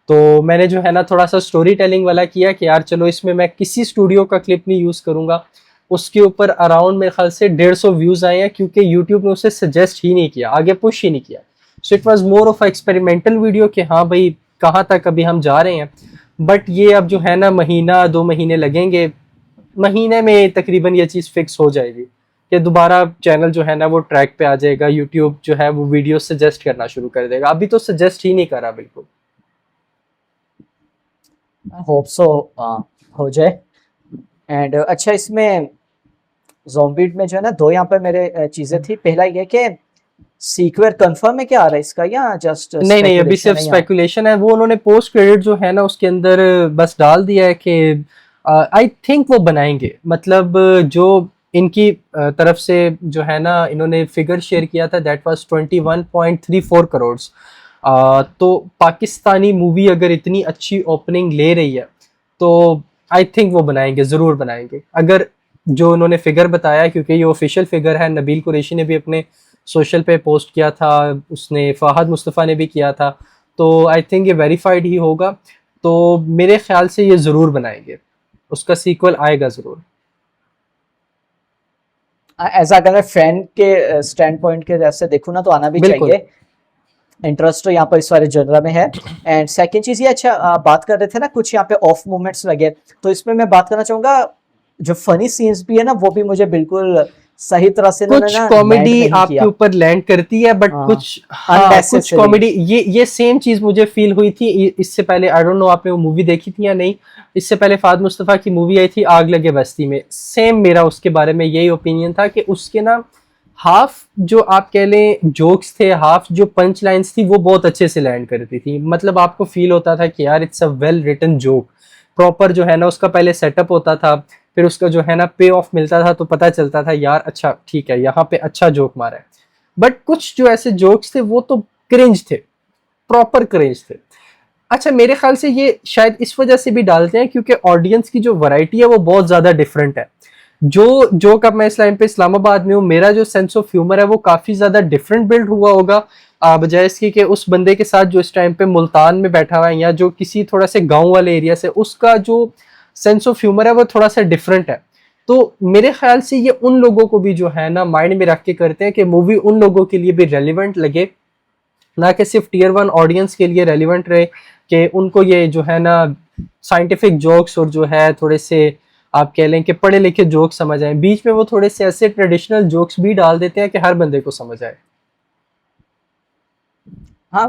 तो मैंने जो है ना थोड़ा सा स्टोरी टेलिंग वाला किया कि यार चलो इसमें मैं किसी स्टूडियो का क्लिप नहीं यूज़ करूंगा। उसके ऊपर अराउंड मेरे ख्याल से 150 व्यूज़ आए हैं, क्योंकि यूट्यूब ने उसे सजेस्ट ही नहीं किया, आगे पुश ही नहीं किया। So it was more of experimental video कि हाँ भाई कहाँ तक अभी हम जा रहे हैं। बट ये अब जो है ना महीना 2 महीने लगेंगे, महीने में तकरीबन ये चीज़ फिक्स हो जाएगी कि दोबारा चैनल जो है ना वो ट्रैक पे आ जाएगा। यूट्यूब जो है वो वीडियो सजेस्ट करना शुरू कर देगा, अभी तो सजेस्ट ही नहीं करा बिल्कुल। होप सो हो जाए। एंड अच्छा, इसमें ज़ॉम्बीड में जो है ना दो यहाँ पर मेरे चीज़ें थी। पहला ये कि सीक्वल कंफर्म है क्या आ रहा है इसका, या जस्ट नहीं नहीं, अभी सिर्फ स्पेकुलेशन है। वो उन्होंने पोस्ट क्रेडिट जो है ना उसके अंदर बस डाल दिया है कि आई थिंक वो बनाएंगे। मतलब जो इनकी तरफ से जो है ना इन्होंने फिगर शेयर किया था, दैट वाज 21.34 करोड़। तो पाकिस्तानी मूवी अगर इतनी अच्छी ओपनिंग ले रही है तो आई थिंक वो बनाएंगे, ज़रूर बनाएंगे। अगर जो उन्होंने फिगर बताया, क्योंकि ये ऑफिशियल फिगर है, नबील कुरैशी ने भी अपने सोशल पे पोस्ट किया था, उसने फहद मुस्तफ़ा ने भी किया था, तो आई थिंक ये वेरीफाइड ही होगा। तो मेरे ख्याल से ये ज़रूर बनाएंगे, उसका सीक्वल आएगा ज़रूर। एज अगर मैं फैन के स्टैंड पॉइंट के जैसे देखूँ ना तो आना भी बिल्कुल। चाहिए। इंटरेस्ट तो यहाँ पर इस वाले जनरा में है। एंड सेकंड चीज़ ये, अच्छा बात कर रहे थे ना कुछ यहाँ पे ऑफ मोमेंट्स लगे, तो इसमें मैं बात करना चाहूँगा जो फनी सीन्स भी है ना वो भी मुझे बिल्कुल सही तरह से कुछ कॉमेडी आपके ऊपर लैंड करती है, बट कुछ कॉमेडी ये सेम चीज मुझे फील हुई थी इससे पहले। आई डोंट नो आपने वो मूवी देखी थी या नहीं। इससे पहले फहद मुस्तफ़ा की मूवी आई थी आग लगे बस्ती में, सेम मेरा उसके बारे में यही ओपिनियन था कि उसके ना हाफ जो आप कह लें जोक्स थे, हाफ जो पंच लाइन्स थी, वो बहुत अच्छे से लैंड करती थी। मतलब आपको फील होता था कि यार it's a well written joke, proper जो है ना उसका पहले सेटअप होता था, फिर उसका जो है ना पे ऑफ मिलता था, तो पता चलता था यार अच्छा ठीक है यहाँ पे अच्छा जोक मारा है। बट कुछ जो ऐसे जोक्स थे वो तो क्रिंज थे, प्रॉपर क्रिंज थे। अच्छा मेरे ख्याल से ये शायद इस वजह से भी डालते हैं क्योंकि ऑडियंस की जो वैरायटी है वो बहुत ज्यादा डिफरेंट है। जो जोक अब मैं इस टाइम पे इस्लामाबाद में हूँ, मेरा जो सेंस ऑफ ह्यूमर है वो काफी ज्यादा डिफरेंट बिल्ड हुआ होगा बजाय इसकी कि उस बंदे के साथ जो इस टाइम पे मुल्तान में बैठा हुआ है या जो किसी थोड़ा से गांव वाले एरिया से, उसका जो सेंस ऑफ ह्यूमर है वो थोड़ा सा डिफरेंट है। तो मेरे ख्याल से ये उन लोगों को भी जो है ना माइंड में रख के करते हैं कि मूवी उन लोगों के लिए भी रेलिवेंट लगे, ना कि सिर्फ टियर 1 ऑडियंस के लिए रेलिवेंट रहे कि उनको ये जो है ना साइंटिफिक जोक्स और जो है थोड़े से आप कह लें कि पढ़े लिखे जोक्स समझ आए। बीच में वो थोड़े से ऐसे ट्रेडिशनल जोक्स भी डाल देते हैं कि हर बंदे को समझ आए। हाँ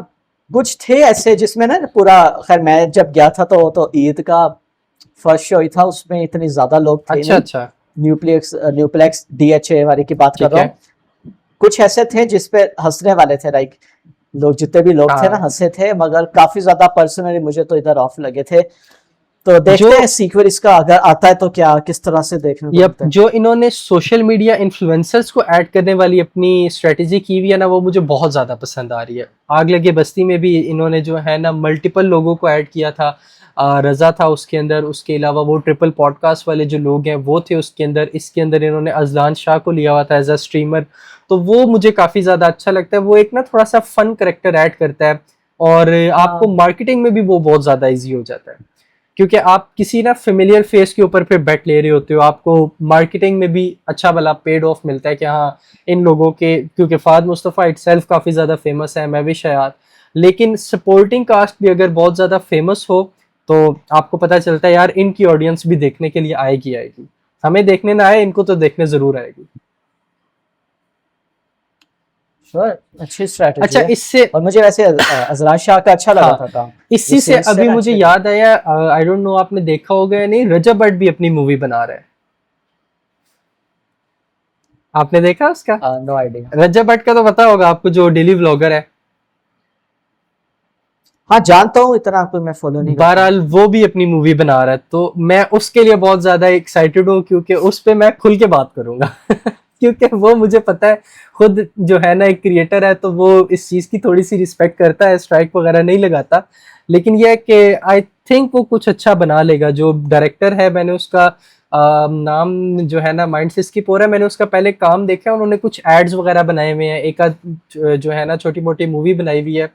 कुछ थे ऐसे जिसमें ना पूरा, खैर मैं जब गया था तो ईद का फर्स्ट शो ही था, उसमें इतने ज्यादा लोग थे अच्छा अच्छा, न्यूप्लेक्स DHA वाले की बात कर रहा हूँ। कुछ ऐसे थे जिसपे हंसने वाले थे, लाइक लोग जितने भी लोग थे ना हंसे थे, मगर काफी ज्यादा पर्सनली मुझे तो इधर ऑफ लगे थे। तो देखते हैं सीक्वल इसका अगर आता है तो क्या किस तरह से देखने को मिलता है। जो इन्होंने सोशल मीडिया इन्फ्लुएंसर्स को ऐड करने वाली अपनी स्ट्रेटेजी की हुई है ना वो मुझे बहुत ज्यादा पसंद आ रही है। आग लगे बस्ती में भी इन्होंने जो है ना मल्टीपल लोगों को ऐड किया था, रजा था उसके अंदर, उसके अलावा वो ट्रिपल पॉडकास्ट वाले जो लोग हैं वो थे उसके अंदर। इसके अंदर इन्होंने अजलान शाह को लिया हुआ था एज अ स्ट्रीमर, तो वो मुझे काफी ज्यादा अच्छा लगता है। वो एक ना थोड़ा सा फन करेक्टर ऐड करता है और आपको मार्केटिंग में भी वो बहुत ज्यादा ईजी हो जाता है, क्योंकि आप किसी ना फेमिलियर फेस के ऊपर फिर बेट ले रहे होते हो, आपको मार्केटिंग में भी अच्छा भला पेड ऑफ मिलता है कि हाँ इन लोगों के, क्योंकि फहद मुस्तफ़ा इटसेल्फ काफ़ी ज़्यादा फेमस है, मैं भी शायद, लेकिन सपोर्टिंग कास्ट भी अगर बहुत ज़्यादा फेमस हो तो आपको पता चलता है यार इनकी ऑडियंस भी देखने के लिए आएगी आएगी। हमें देखने ना आए, इनको तो देखने ज़रूर आएगी। अच्छी स्ट्रैटेजी अच्छा है। इससे और मुझे वैसे अजलान शाह का अच्छा लगा था काम। इसी से अभी मुझे याद आया, आई डोंट नो आपने देखा होगा या नहीं, रजब भट्ट भी अपनी मूवी बना रहा है। आपने देखा उसका? No idea. रजब भट्ट का तो पता होगा आपको, जो डेली व्लॉगर है। हाँ जानता हूँ, इतना कोई मैं फॉलो नहीं करता। बहरहाल वो भी अपनी मूवी बना रहा है, तो मैं उसके लिए बहुत ज्यादा एक्साइटेड हूँ क्योंकि उस पे मैं खुल के बात करूंगा क्योंकि वो मुझे पता है खुद जो है ना एक क्रिएटर है, तो वो इस चीज की थोड़ी सी रिस्पेक्ट करता है, स्ट्राइक वगैरह नहीं लगाता। लेकिन यह है कि आई थिंक वो कुछ अच्छा बना लेगा। जो डायरेक्टर है, मैंने उसका नाम जो है ना माइंड से स्किप हो रहा है, मैंने उसका पहले काम देखा है, उन्होंने कुछ एड्स वगैरह बनाए हुए हैं, एक आध जो है ना छोटी मोटी मूवी बनाई हुई है।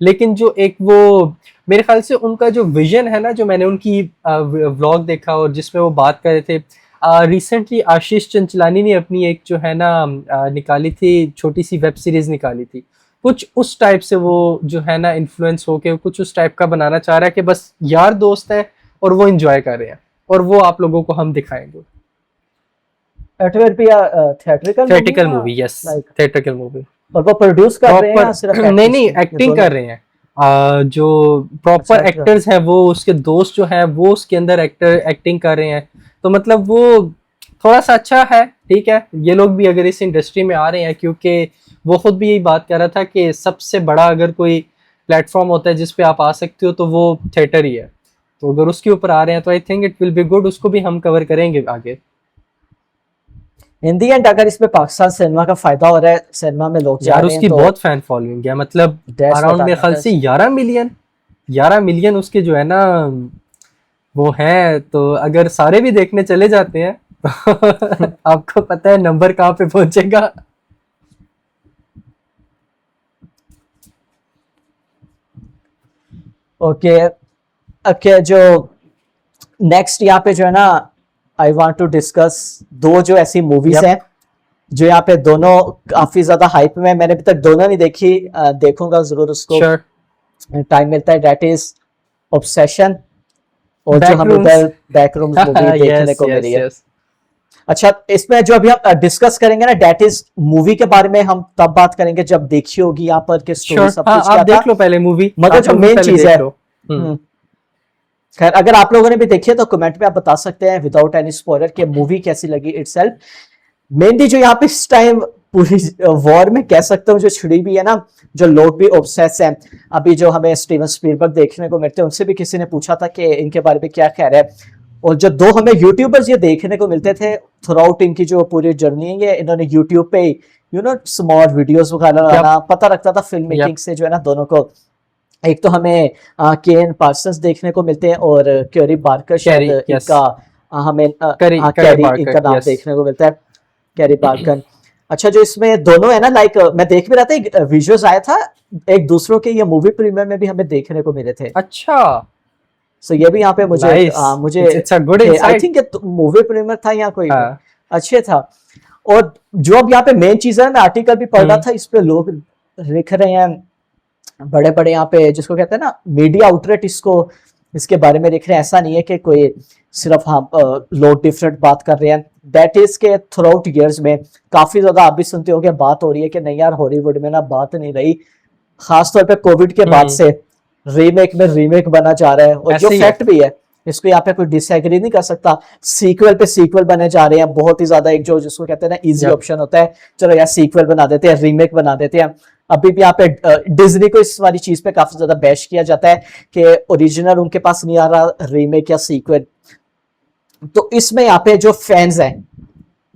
लेकिन जो एक वो मेरे ख्याल से उनका जो विजन है ना, जो मैंने उनकी व्लॉग देखा और जिसमें वो बात कर रहे थे, रिसेंटली आशीष चंचलानी ने अपनी एक जो है ना निकाली थी, छोटी सी वेब सीरीज निकाली थी, कुछ उस टाइप से वो जो है ना इन्फ्लुएंस होके कुछ उस टाइप का बनाना चाह रहा है कि बस यार दोस्त है और वो एंजॉय कर रहे हैं, और वो आप लोगों को हम दिखाएंगे। It will be a theatrical movie, yes, theatrical movie. और वो प्रोड्यूस कर रहे हैं या सिर्फ नहीं नहीं, एक्टिंग कर रहे हैं। जो प्रॉपर एक्टर्स हैं वो उसके दोस्त जो है वो उसके अंदर एक्टिंग कर रहे हैं, तो मतलब वो थोड़ा सा अच्छा है। ठीक है, ये लोग भी अगर इस इंडस्ट्री में आ रहे हैं, क्योंकि वो खुद भी यही बात कर रहा था कि सबसे बड़ा अगर कोई प्लेटफॉर्म होता है जिसपे आप आ सकते हो तो वो थिएटर ही है, तो अगर उसके ऊपर आ रहे हैं तो I think it will be good, उसको भी हम कवर करेंगे आगे। इन दी एंड अगर इसमें पाकिस्तान सिनेमा का फायदा हो रहा है, सिनेमा में लोग जा यार रहे हैं, उसकी तो बहुत फैन फॉलोइंग है, मतलब अराउंड मेरे ख्याल से 11 मिलियन उसके जो है ना वो हैं, तो अगर सारे भी देखने चले जाते हैं तो आपको पता है नंबर कहाँ पे पहुंचेगा। ओके ओके, जो नेक्स्ट यहाँ पे जो है ना, आई वांट टू डिस्कस दो जो ऐसी मूवीज हैं जो यहाँ पे दोनों काफी ज्यादा हाइप में, मैंने अभी तक दोनों नहीं देखी, देखूंगा जरूर उसको टाइम मिलता है। दैट इज ऑब्सेशन, और जो हमें बैकरूम्स मूवी देखने को मिली है। अच्छा, इसमें जो अभी हम डिस्कस करेंगे ना, दैट इज मूवी के बारे में हम तब बात करेंगे जब देखी होगी यहाँ पर के स्टोरी सब कुछ। आप देख लो पहले मूवी, मगर जो मेन चीज है, खैर अगर आप लोगों ने भी देखी है तो कमेंट में आप बता सकते हैं विदाउट एनी स्पॉइलर कि मूवी कैसी लगी इटसेल्फ। मेनली जो यहाँ पे इस टाइम पूरी वॉर में कह सकता हूँ जो छिड़ी भी है ना, जो लोग भी ऑब्सेस हैं, अभी जो हमें स्टीवन स्पीलबर्ग देखने को मिलते हैं, उनसे भी किसी ने पूछा था कि इनके बारे में क्या ख्याल है, और जो दो हमें यूट्यूबर्स ये देखने को मिलते थे थ्रू आउट इनकी जो पूरी जर्नी है, ये इन्होंने यूट्यूब पे स्मॉल वीडियोस वगैरह बनाना, पता रखता था फिल्म मेकिंग से जो है ना दोनों को। एक तो हमें केन पार्सन्स देखने को मिलते हैं और कैरी बार्कर, शायद इनका हमें कैरी इनका नाम देखने को मिलता है, कैरी बार्कर। अच्छा, जो इसमें दोनों है ना, लाइक मैं देख भी रहा था, एक विजुअल्स आया था एक दूसरों के, ये मूवी प्रीमियर में भी हमें देखने को मिले थे। अच्छा, सो ये भी यहाँ पे मुझे आई थिंक मूवी प्रीमियर था या कोई अच्छे था। और जो अब यहाँ पे मेन चीज है, मैं आर्टिकल भी पढ़ रहा था, इस पे लोग लिख रहे हैं बड़े बड़े यहाँ पे, जिसको कहते हैं ना मीडिया आउटलेट, इसके बारे में लिख रहे हैं। ऐसा नहीं है कि कोई सिर्फ हम लोग डिफरेंट बात कर रहे हैं, दैट इज के थ्रू आउट ईयर्स में काफी ज्यादा आप भी सुनते हो कि बात हो रही है कि नहीं यार हॉलीवुड में ना बात नहीं रही, खासतौर पे कोविड के बाद से रीमेक में रीमेक बना जा रहा है, और जो फैक्ट भी है इसको यहाँ पे कोई डिसएग्री नहीं कर सकता। सीक्वल पे सीक्वल बने जा रहे हैं बहुत ही ज्यादा, एक जो जिसको कहते हैं ना इजी ऑप्शन होता है, चलो यार सीक्वल बना देते हैं, रीमेक बना देते हैं। अभी भी यहाँ पे डिज्नी को इस वाली चीज पे काफी ज्यादा बैश किया जाता है कि ओरिजिनल उनके पास नहीं आ रहा, रीमेक या सीक्वल। तो इसमें यहाँ पे जो फैंस हैं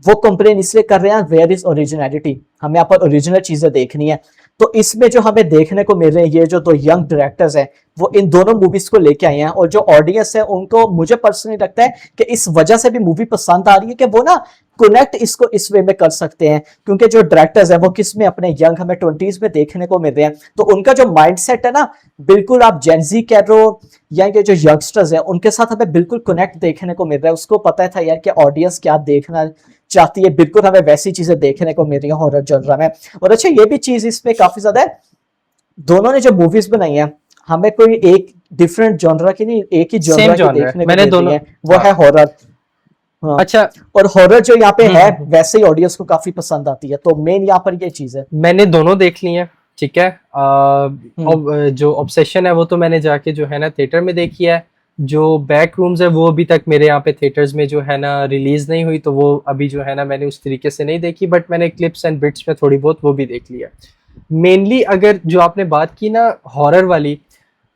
वो कंप्लेन इसलिए कर रहे हैं, वेयर इज ओरिजिनलिटी, हमें यहाँ पर ओरिजिनल चीजें देखनी है। तो इसमें जो हमें देखने को मिल रहे हैं, ये जो दो यंग डायरेक्टर्स हैं वो इन दोनों मूवीज को लेके आए हैं, और जो ऑडियंस है उनको मुझे पर्सनली लगता है कि इस वजह से भी मूवी पसंद आ रही है कि वो ना कनेक्ट इसको इस वे में कर सकते हैं, क्योंकि जो डायरेक्टर्स हैं वो किस में अपने यंग हमें 20s में देखने को मिल रहे हैं, तो उनका जो माइंडसेट है ना, बिल्कुल आप जेनजी कह रहे हो या ये जो यंगस्टर्स हैं उनके साथ हमें बिल्कुल कनेक्ट देखने को मिल रहा है। उसको पता था यार कि ऑडियंस क्या देखना चाहती है, बिल्कुल हमें वैसी चीजें देखने को मिल रही है हॉरर जॉनरा में। और अच्छा, ये भी चीज इसमें काफी ज्यादा है, दोनों ने जो मूवीज बनाई है हमें कोई एक डिफरेंट जॉनरा की नहीं, एक ही जॉनरा की देखने को मिल रही है, वो है हॉरर। हाँ। अच्छा, और हॉरर जो यहाँ पे है वैसे ही ऑडियंस को काफी पसंद आती है, तो मेन यहाँ पर ये चीज है। मैंने दोनों देख ली है, ठीक है। जो ऑब्सेशन है वो तो मैंने जाके जो है ना थिएटर में देखी है, जो बैक रूम्स है वो अभी तक मेरे यहाँ पे थिएटर्स में जो है ना रिलीज नहीं हुई, तो वो अभी जो है ना मैंने उस तरीके से नहीं देखी, बट मैंने क्लिप्स एंड बिट्स में थोड़ी बहुत वो भी देख लिया। मेनली अगर जो आपने बात की ना हॉरर वाली,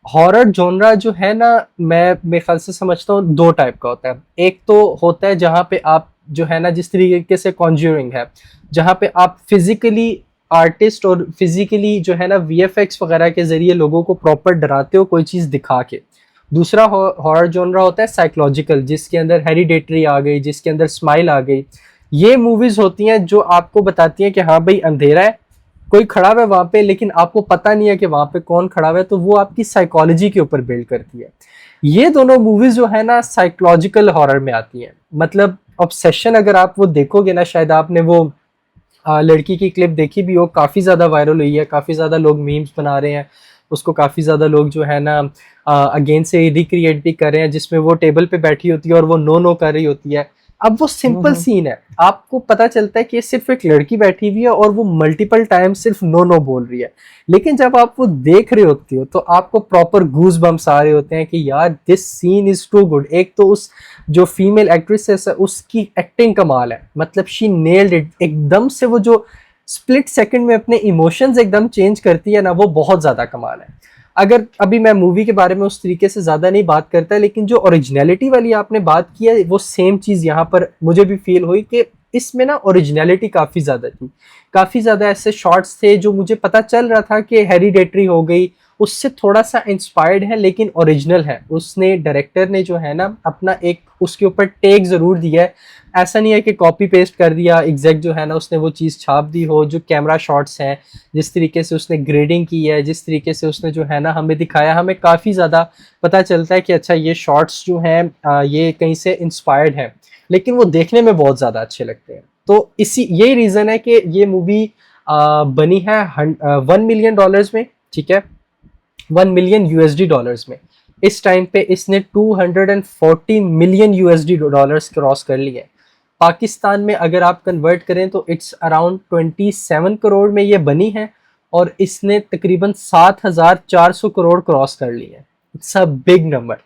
हॉरर जॉनरा जो है ना, मैं मेरे ख्याल से समझता हूँ दो टाइप का होता है। एक तो होता है जहाँ पे आप जो है ना, जिस तरीके से कॉन्ज्यूरिंग है, जहाँ पे आप फिजिकली आर्टिस्ट और फिजिकली जो है ना VFX वगैरह के जरिए लोगों को प्रॉपर डराते हो कोई चीज़ दिखा के, दूसरा हॉरर जॉनरा होता है साइकोलॉजिकल, जिसके अंदर हेरिडेटरी आ गई, जिसके अंदर स्माइल आ गई। ये मूवीज होती हैं जो आपको बताती हैं कि हाँ भाई अंधेरा है, कोई खड़ा हुआ है वहां पे, लेकिन आपको पता नहीं है कि वहां पे कौन खड़ा हुआ है, तो वो आपकी साइकोलॉजी के ऊपर बिल्ड करती है। ये दोनों मूवीज जो है ना साइकोलॉजिकल हॉरर में आती हैं। मतलब ऑब्सेशन अगर आप वो देखोगे ना, शायद आपने वो लड़की की क्लिप देखी भी हो, काफी ज्यादा वायरल हुई है, काफी ज्यादा लोग मीम्स बना रहे हैं उसको, काफी ज्यादा लोग जो है ना अगेन से रिक्रिएट भी कर रहे हैं, जिसमें वो टेबल पे बैठी होती है और वो नो नो कर रही होती है। अब वो सिंपल सीन है, आपको पता चलता है कि सिर्फ एक लड़की बैठी हुई है और वो मल्टीपल टाइम सिर्फ नो नो बोल रही है, लेकिन जब आप वो देख रहे होती हो तो आपको प्रॉपर गूज बम्स आ रहे होते हैं कि यार this scene is too good. एक तो उस जो फीमेल एक्ट्रेस है उसकी एक्टिंग कमाल है, मतलब शी नेल्ड इट। एकदम से वो जो स्प्लिट सेकंड में अपने इमोशंस एकदम चेंज करती है ना, वो बहुत ज्यादा कमाल है। अगर अभी मैं मूवी के बारे में उस तरीके से ज्यादा नहीं बात करता, लेकिन जो ओरिजिनलिटी वाली आपने बात की है, वो सेम चीज यहाँ पर मुझे भी फील हुई कि इसमें ना ओरिजिनलिटी काफी ज्यादा थी। काफी ज्यादा ऐसे शॉट्स थे जो मुझे पता चल रहा था कि हेरिडेटरी हो गई, उससे थोड़ा सा इंस्पायर्ड है लेकिन ओरिजिनल है। उसने डायरेक्टर ने जो है ना अपना एक उसके ऊपर टेक जरूर दिया है, ऐसा नहीं है कि कॉपी पेस्ट कर दिया एग्जैक्ट जो है ना उसने वो चीज़ छाप दी हो। जो कैमरा शॉट्स हैं, जिस तरीके से उसने ग्रेडिंग की है, जिस तरीके से उसने जो है ना हमें दिखाया, हमें काफ़ी ज़्यादा पता चलता है कि अच्छा ये शॉट्स जो हैं ये कहीं से इंस्पायर्ड है, लेकिन वो देखने में बहुत ज़्यादा अच्छे लगते हैं। तो इसी यही रीज़न है कि ये मूवी बनी है $1 मिलियन में, ठीक है, $1 मिलियन में। इस टाइम पे इसने $240 मिलियन क्रॉस कर लिए। पाकिस्तान में अगर आप कन्वर्ट करें तो इट्स अराउंड 27 करोड़ में ये बनी है, और इसने तकरीबन 7,400 करोड़ क्रॉस कर लिए। इट्स अ बिग नंबर,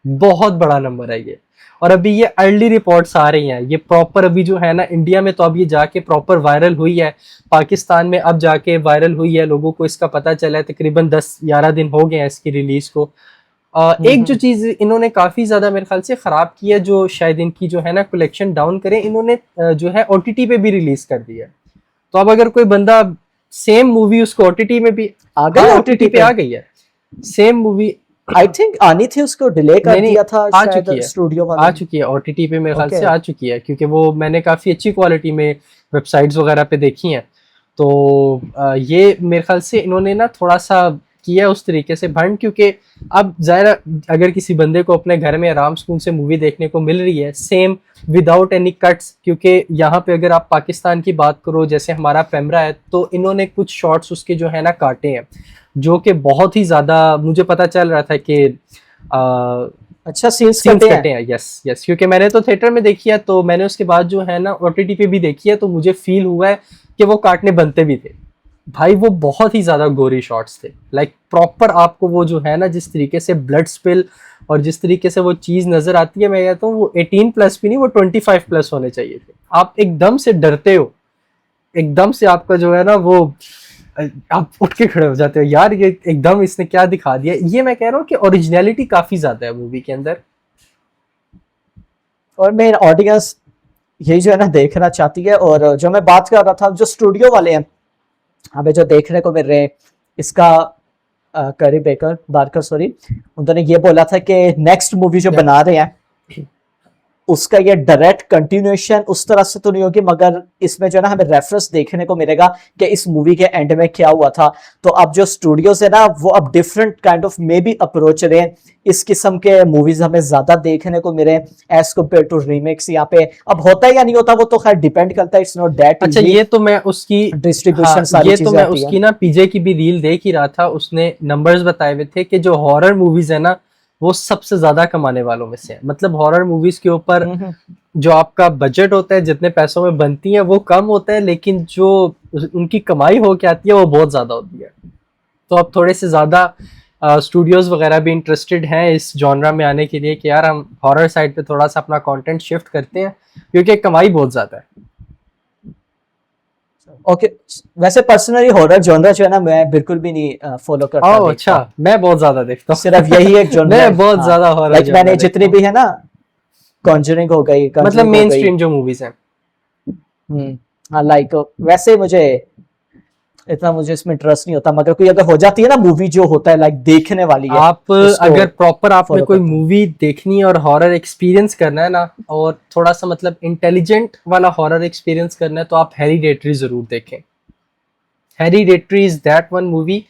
बहुत बड़ा नंबर है ये। और अभी ये अर्ली रिपोर्ट्स आ रही हैं, ये प्रॉपर अभी जो है ना इंडिया में तो अब ये जाके प्रॉपर वायरल हुई है, पाकिस्तान में अब जाके वायरल हुई है, लोगों को इसका पता चला है। तकरीबन 10-11 दिन हो गए हैं इसकी रिलीज को। एक जो चीज इन्होंने काफी ज्यादा मेरे ख्याल से खराब की है, जो शायद इनकी जो है ना कलेक्शन डाउन करे, इन्होंने जो है ओटीटी पे भी रिलीज कर दी है। तो अब अगर कोई बंदा सेम मूवी उसको ओटीटी में भी आ गई, ओटीटी पे आ गई है सेम मूवी। आई थिंक आनी थी, उसको डिले कर नहीं, दिया था आ शायद चुकी है, स्टूडियो आ वाले। चुकी है ओटीटी पे मेरे ख्याल Okay. से आ चुकी है, क्योंकि वो मैंने काफी अच्छी क्वालिटी में वेबसाइट्स वगैरह पे देखी हैं। तो ये मेरे ख्याल से इन्होंने ना थोड़ा सा किया उस तरीके से भंड, क्योंकि अब ज़ाहिर अगर किसी बंदे को अपने घर में आराम सुकून से मूवी देखने को मिल रही है सेम विदाउट एनी कट्स, क्योंकि यहाँ पे अगर आप पाकिस्तान की बात करो, जैसे हमारा पैमरा है, तो इन्होंने कुछ शॉट्स उसके जो है ना काटे हैं, जो कि बहुत ही ज़्यादा मुझे पता चल रहा था कि अच्छा सीन्स कटे कटे हैं। हैं। यस यस, क्योंकि मैंने तो थिएटर में देखी है, तो मैंने उसके बाद जो है ना ओटीटी पे भी देखी है, तो मुझे फील हुआ है कि वो काटने बनते भी थे। भाई वो बहुत ही ज्यादा गोरी शॉट्स थे, लाइक प्रॉपर आपको वो जो है ना जिस तरीके से ब्लड स्पिल और जिस तरीके से वो चीज नजर आती है, मैं कहता हूँ वो 18+ भी नहीं, वो 25+ होने चाहिए थे। आप एकदम से डरते हो, एकदम से आपका जो है ना वो आप उठ के खड़े हो जाते हो, यार ये एकदम इसने क्या दिखा दिया। ये मैं कह रहा हूँ कि ओरिजिनलिटी काफी ज्यादा है मूवी के अंदर। और मेन ऑडियंस यही जो है ना देखना चाहती है। और जो मैं बात कर रहा था, जो स्टूडियो वाले हैं हमें जो देखने को मिल रहे हैं, इसका करी बेकर बारकर सॉरी, उन्होंने ये बोला था कि नेक्स्ट मूवी जो बना रहे हैं उसका ये डायरेक्ट कंटिन्यूएशन उस तरह से तो नहीं होगी, मगर इसमें जो है ना हमें रेफरेंस देखने को मिलेगा कि इस मूवी के एंड में क्या हुआ था। तो अब जो स्टूडियोज है ना वो अब different kind of may be approach रहे हैं, इस किस्म के मूवीज हमें ज्यादा देखने को मिले एज कम्पेयर टू रीमेक्स। यहाँ पे अब होता है या नहीं होता वो तो खैर डिपेंड करता है, इट्स नॉट दैट। अच्छा, ये तो मैं उसकी डिस्ट्रीब्यूशन सारी ये तो चीजें मैं आती उसकी हैं। ना पीजे की भी रील देख ही रहा था, उसने नंबर्स बताए हुए थे कि जो हॉरर मूवीज है ना वो सबसे ज्यादा कमाने वालों में से है। मतलब हॉरर मूवीज के ऊपर जो आपका बजट होता है, जितने पैसों में बनती है वो कम होता है, लेकिन जो उनकी कमाई हो के आती है वो बहुत ज्यादा होती है। तो अब थोड़े से ज्यादा स्टूडियोज वगैरह भी इंटरेस्टेड हैं इस जॉनरा में आने के लिए कि यार हम हॉरर साइड पे थोड़ा सा अपना कंटेंट शिफ्ट करते हैं, क्योंकि कमाई बहुत ज्यादा है। ओके वैसे पर्सनली हॉरर जॉनरा जो है ना मैं बिल्कुल भी नहीं फॉलो करता। ओह अच्छा, मैं बहुत ज्यादा देखता हूँ। सिर्फ यही एक जॉनरा मैं बहुत ज्यादा हॉरर लाइक मैंने जितनी भी है ना कॉन्जरिंग हो गई, मतलब मेन स्ट्रीम जो मूवीज हैं। हाँ लाइक वैसे मुझे इतना मुझे इसमें इंटरेस्ट नहीं होता, मगर कोई अगर हो जाती है ना मूवी जो होता है लाइक देखने वाली है, आप अगर प्रॉपर आपने follow कोई करते हैं। मूवी देखनी है और हॉरर एक्सपीरियंस करना है ना, और थोड़ा सा मतलब इंटेलिजेंट वाला हॉरर एक्सपीरियंस करना है, तो आप हेरिडेटरी जरूर देखें। Hereditary is that one movie.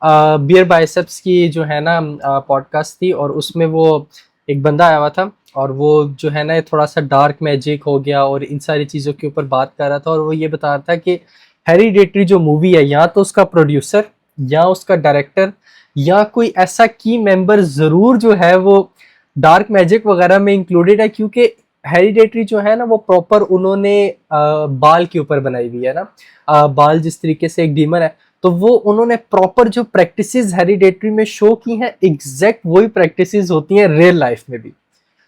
Beer Biceps की जो है ना पॉडकास्ट थी, और उसमें वो एक बंदा आया हुआ था, और वो जो है ना थोड़ा सा डार्क मैजिक हो गया और इन सारी चीज़ों के ऊपर बात कर रहा था, और वो ये बता रहा था कि हेरिडेटरी जो मूवी है, या तो उसका प्रोड्यूसर या उसका डायरेक्टर या कोई ऐसा की मेंबर ज़रूर जो है वो डार्क मैजिक वगैरह में इंक्लूडेड है, क्योंकि हेरिडेटरी जो है ना वो प्रॉपर उन्होंने बाल के ऊपर बनाई हुई है ना। बाल जिस तरीके से एक डीमन है, तो वो उन्होंने प्रॉपर जो प्रैक्टिसेस हेरिडेटरी में शो की हैं, एग्जैक्ट वही प्रैक्टिसेस होती हैं रियल लाइफ में भी।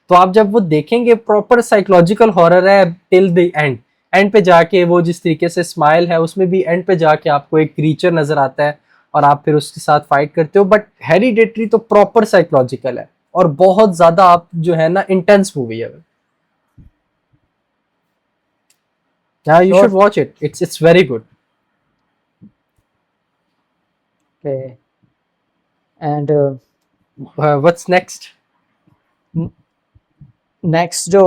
तो आप जब वो देखेंगे, प्रॉपर साइकोलॉजिकल हॉरर है टिल द एंड। एंड पे जाके वो जिस तरीके से स्माइल है, उसमें भी एंड पे जाके आपको एक क्रीचर नजर आता है और आप फिर उसके साथ फाइट करते हो। बट हेरिडेटरी तो प्रॉपर साइकोलॉजिकल है और बहुत ज्यादा आप जो है ना इंटेंस मूवी है। You should watch it, it's very good. Okay. And what's next? next जो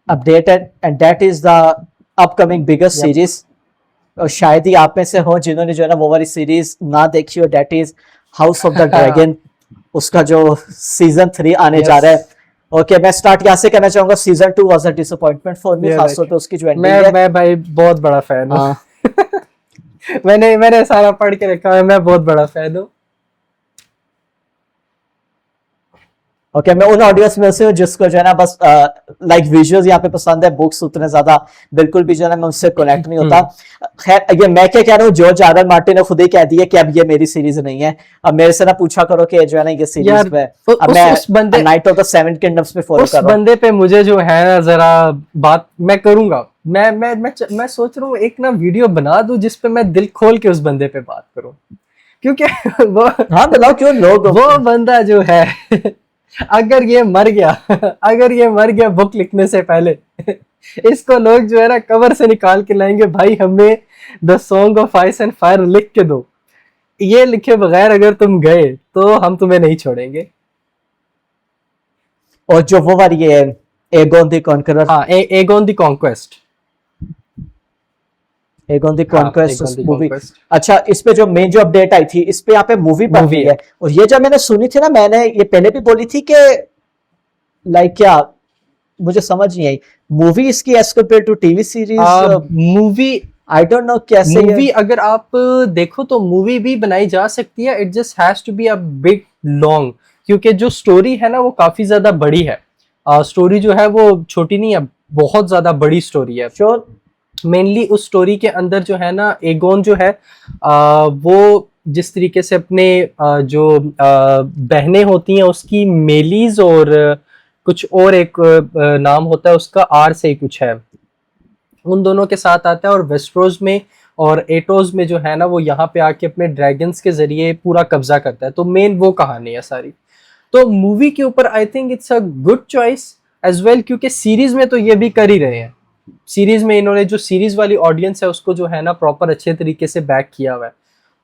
अपडेट है, and that is the upcoming biggest Yep. series, और शायद ही आप में से हो जिन्होंने जो है ना वो वाली सीरीज ना देखी हो, that is house of the dragon. उसका जो सीजन 3 आने जा रहा है। ओके, मैं स्टार्ट यहाँ से करना चाहूंगा। Season 2 was a disappointment for me, खासतौर पे उसकी जो एंडिंग है। मैं भाई बहुत बड़ा फैन हूँ। मैंने सारा पढ़ के रखा है, मैं बहुत बड़ा फैन हूँ। ओके, मैं उन ऑडियंस में से हूँ जिसको जो है ना बस लाइक विजुअल्स यहाँ पे पसंद है, बुक्स उतने ज्यादा बिल्कुल भी जो है ना मैं उनसे कनेक्ट नहीं होता। खैर, ये मैं क्या कह रहा हूँ, जॉर्ज आर आर मार्टिन ने खुद ही कह दिया कि अब ये मेरी सीरीज नहीं है। अब मेरे से ना पूछा करो कि जो है ना ये सीरीज में अब मैं night of the seven kingdoms पे फॉलो कर रहा हूँ। उस बंदे पे मुझे जो है ना जरा बात मैं करूंगा। मैं सोच रहा हूँ एक ना वीडियो बना दूं जिसपे मैं दिल खोल के उस बंदे पे बात करूं, क्योंकि वो हाँ बताओ क्यों लोग वो बंदा जो है अगर ये मर गया बुक लिखने से पहले, इसको लोग जो है ना कवर से निकाल के लाएंगे, भाई हमें the song of ice and fire लिख के दो। ये लिखे बगैर अगर तुम गए तो हम तुम्हें नहीं छोड़ेंगे। और जो वो वाली है एगोन द कॉन्करर, हाँ, Aegon the conquest, Aegon the conquest movie. Conquest। अच्छा, इस पे जो मेन जो अपडेट आई थी, इस पे यहाँ पे मूवी बन रही है। और ये जब मैंने सुनी थी ना, मैंने ये पहले भी बोली थी कि लाइक क्या, मुझे समझ नहीं आई मूवी इसकी as compare to TV series. Movie I don't know कैसे मूवी अगर आप देखो तो मूवी भी बनाई जा सकती है, it just has to be a bit long, क्योंकि जो स्टोरी है ना वो काफी ज्यादा बड़ी है। स्टोरी जो है वो छोटी नहीं है, बहुत ज्यादा बड़ी स्टोरी है। श्योर। मेनली उस स्टोरी के अंदर जो है ना एगोन जो है वो जिस तरीके से अपने जो बहनें होती हैं उसकी मेलीज और कुछ और एक नाम होता है उसका, आर से ही कुछ है, उन दोनों के साथ आता है और वेस्ट्रोज में और एटोज में जो है ना वो यहाँ पे आके अपने ड्रैगन्स के जरिए पूरा कब्जा करता है। तो मेन वो कहानी है सारी। तो मूवी के ऊपर I think it's a good choice as well, क्योंकि सीरीज में तो ये भी कर ही रहे हैं। सीरीज में इन्होंने जो सीरीज वाली ऑडियंस है उसको जो है ना प्रॉपर अच्छे तरीके से बैक किया हुआ है,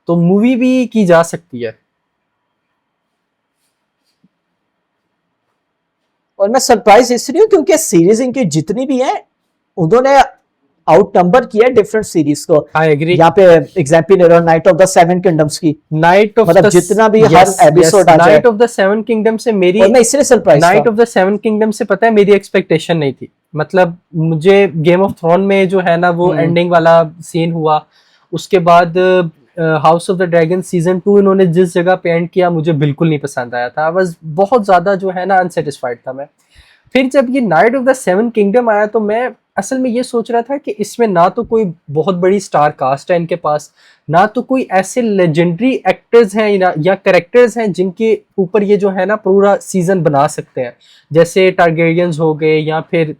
तो मूवी भी की जा सकती है। और मैं सरप्राइज इसलिए हूँ क्योंकि सीरीज इनकी जितनी भी है उन्होंने आउट नंबर किया डिफरेंट सीरीज को। I agree. यहाँ पे एग्जांपल ले रहा हूँ knight of the seven kingdoms की। नाइट ऑफ मतलब जितना भी हर एपिसोड आ जाए, knight of the seven kingdom से मेरी, और मैं इसलिए surprise knight of the seven kingdom से पता है मेरी एक्सपेक्टेशन नहीं थी। मतलब मुझे गेम ऑफ थ्रोन में जो है ना वो एंडिंग वाला सीन हुआ, उसके बाद house of the dragon season 2 इन्होंने जिस जगह पे एंड किया मुझे बिल्कुल नहीं पसंद आया था। बस बहुत ज्यादा जो है ना अनसेटिस्फाइड था मैं। फिर जब ये night of the seven kingdom आया तो मैं असल में ये सोच रहा था कि इसमें ना तो कोई बहुत बड़ी स्टार कास्ट है इनके पास, ना तो कोई ऐसे लेजेंडरी एक्टर्स हैं या कैरेक्टर्स हैं जिनके ऊपर ये जो है ना पूरा सीजन बना सकते हैं, जैसे टारगेरियंस हो गए या फिर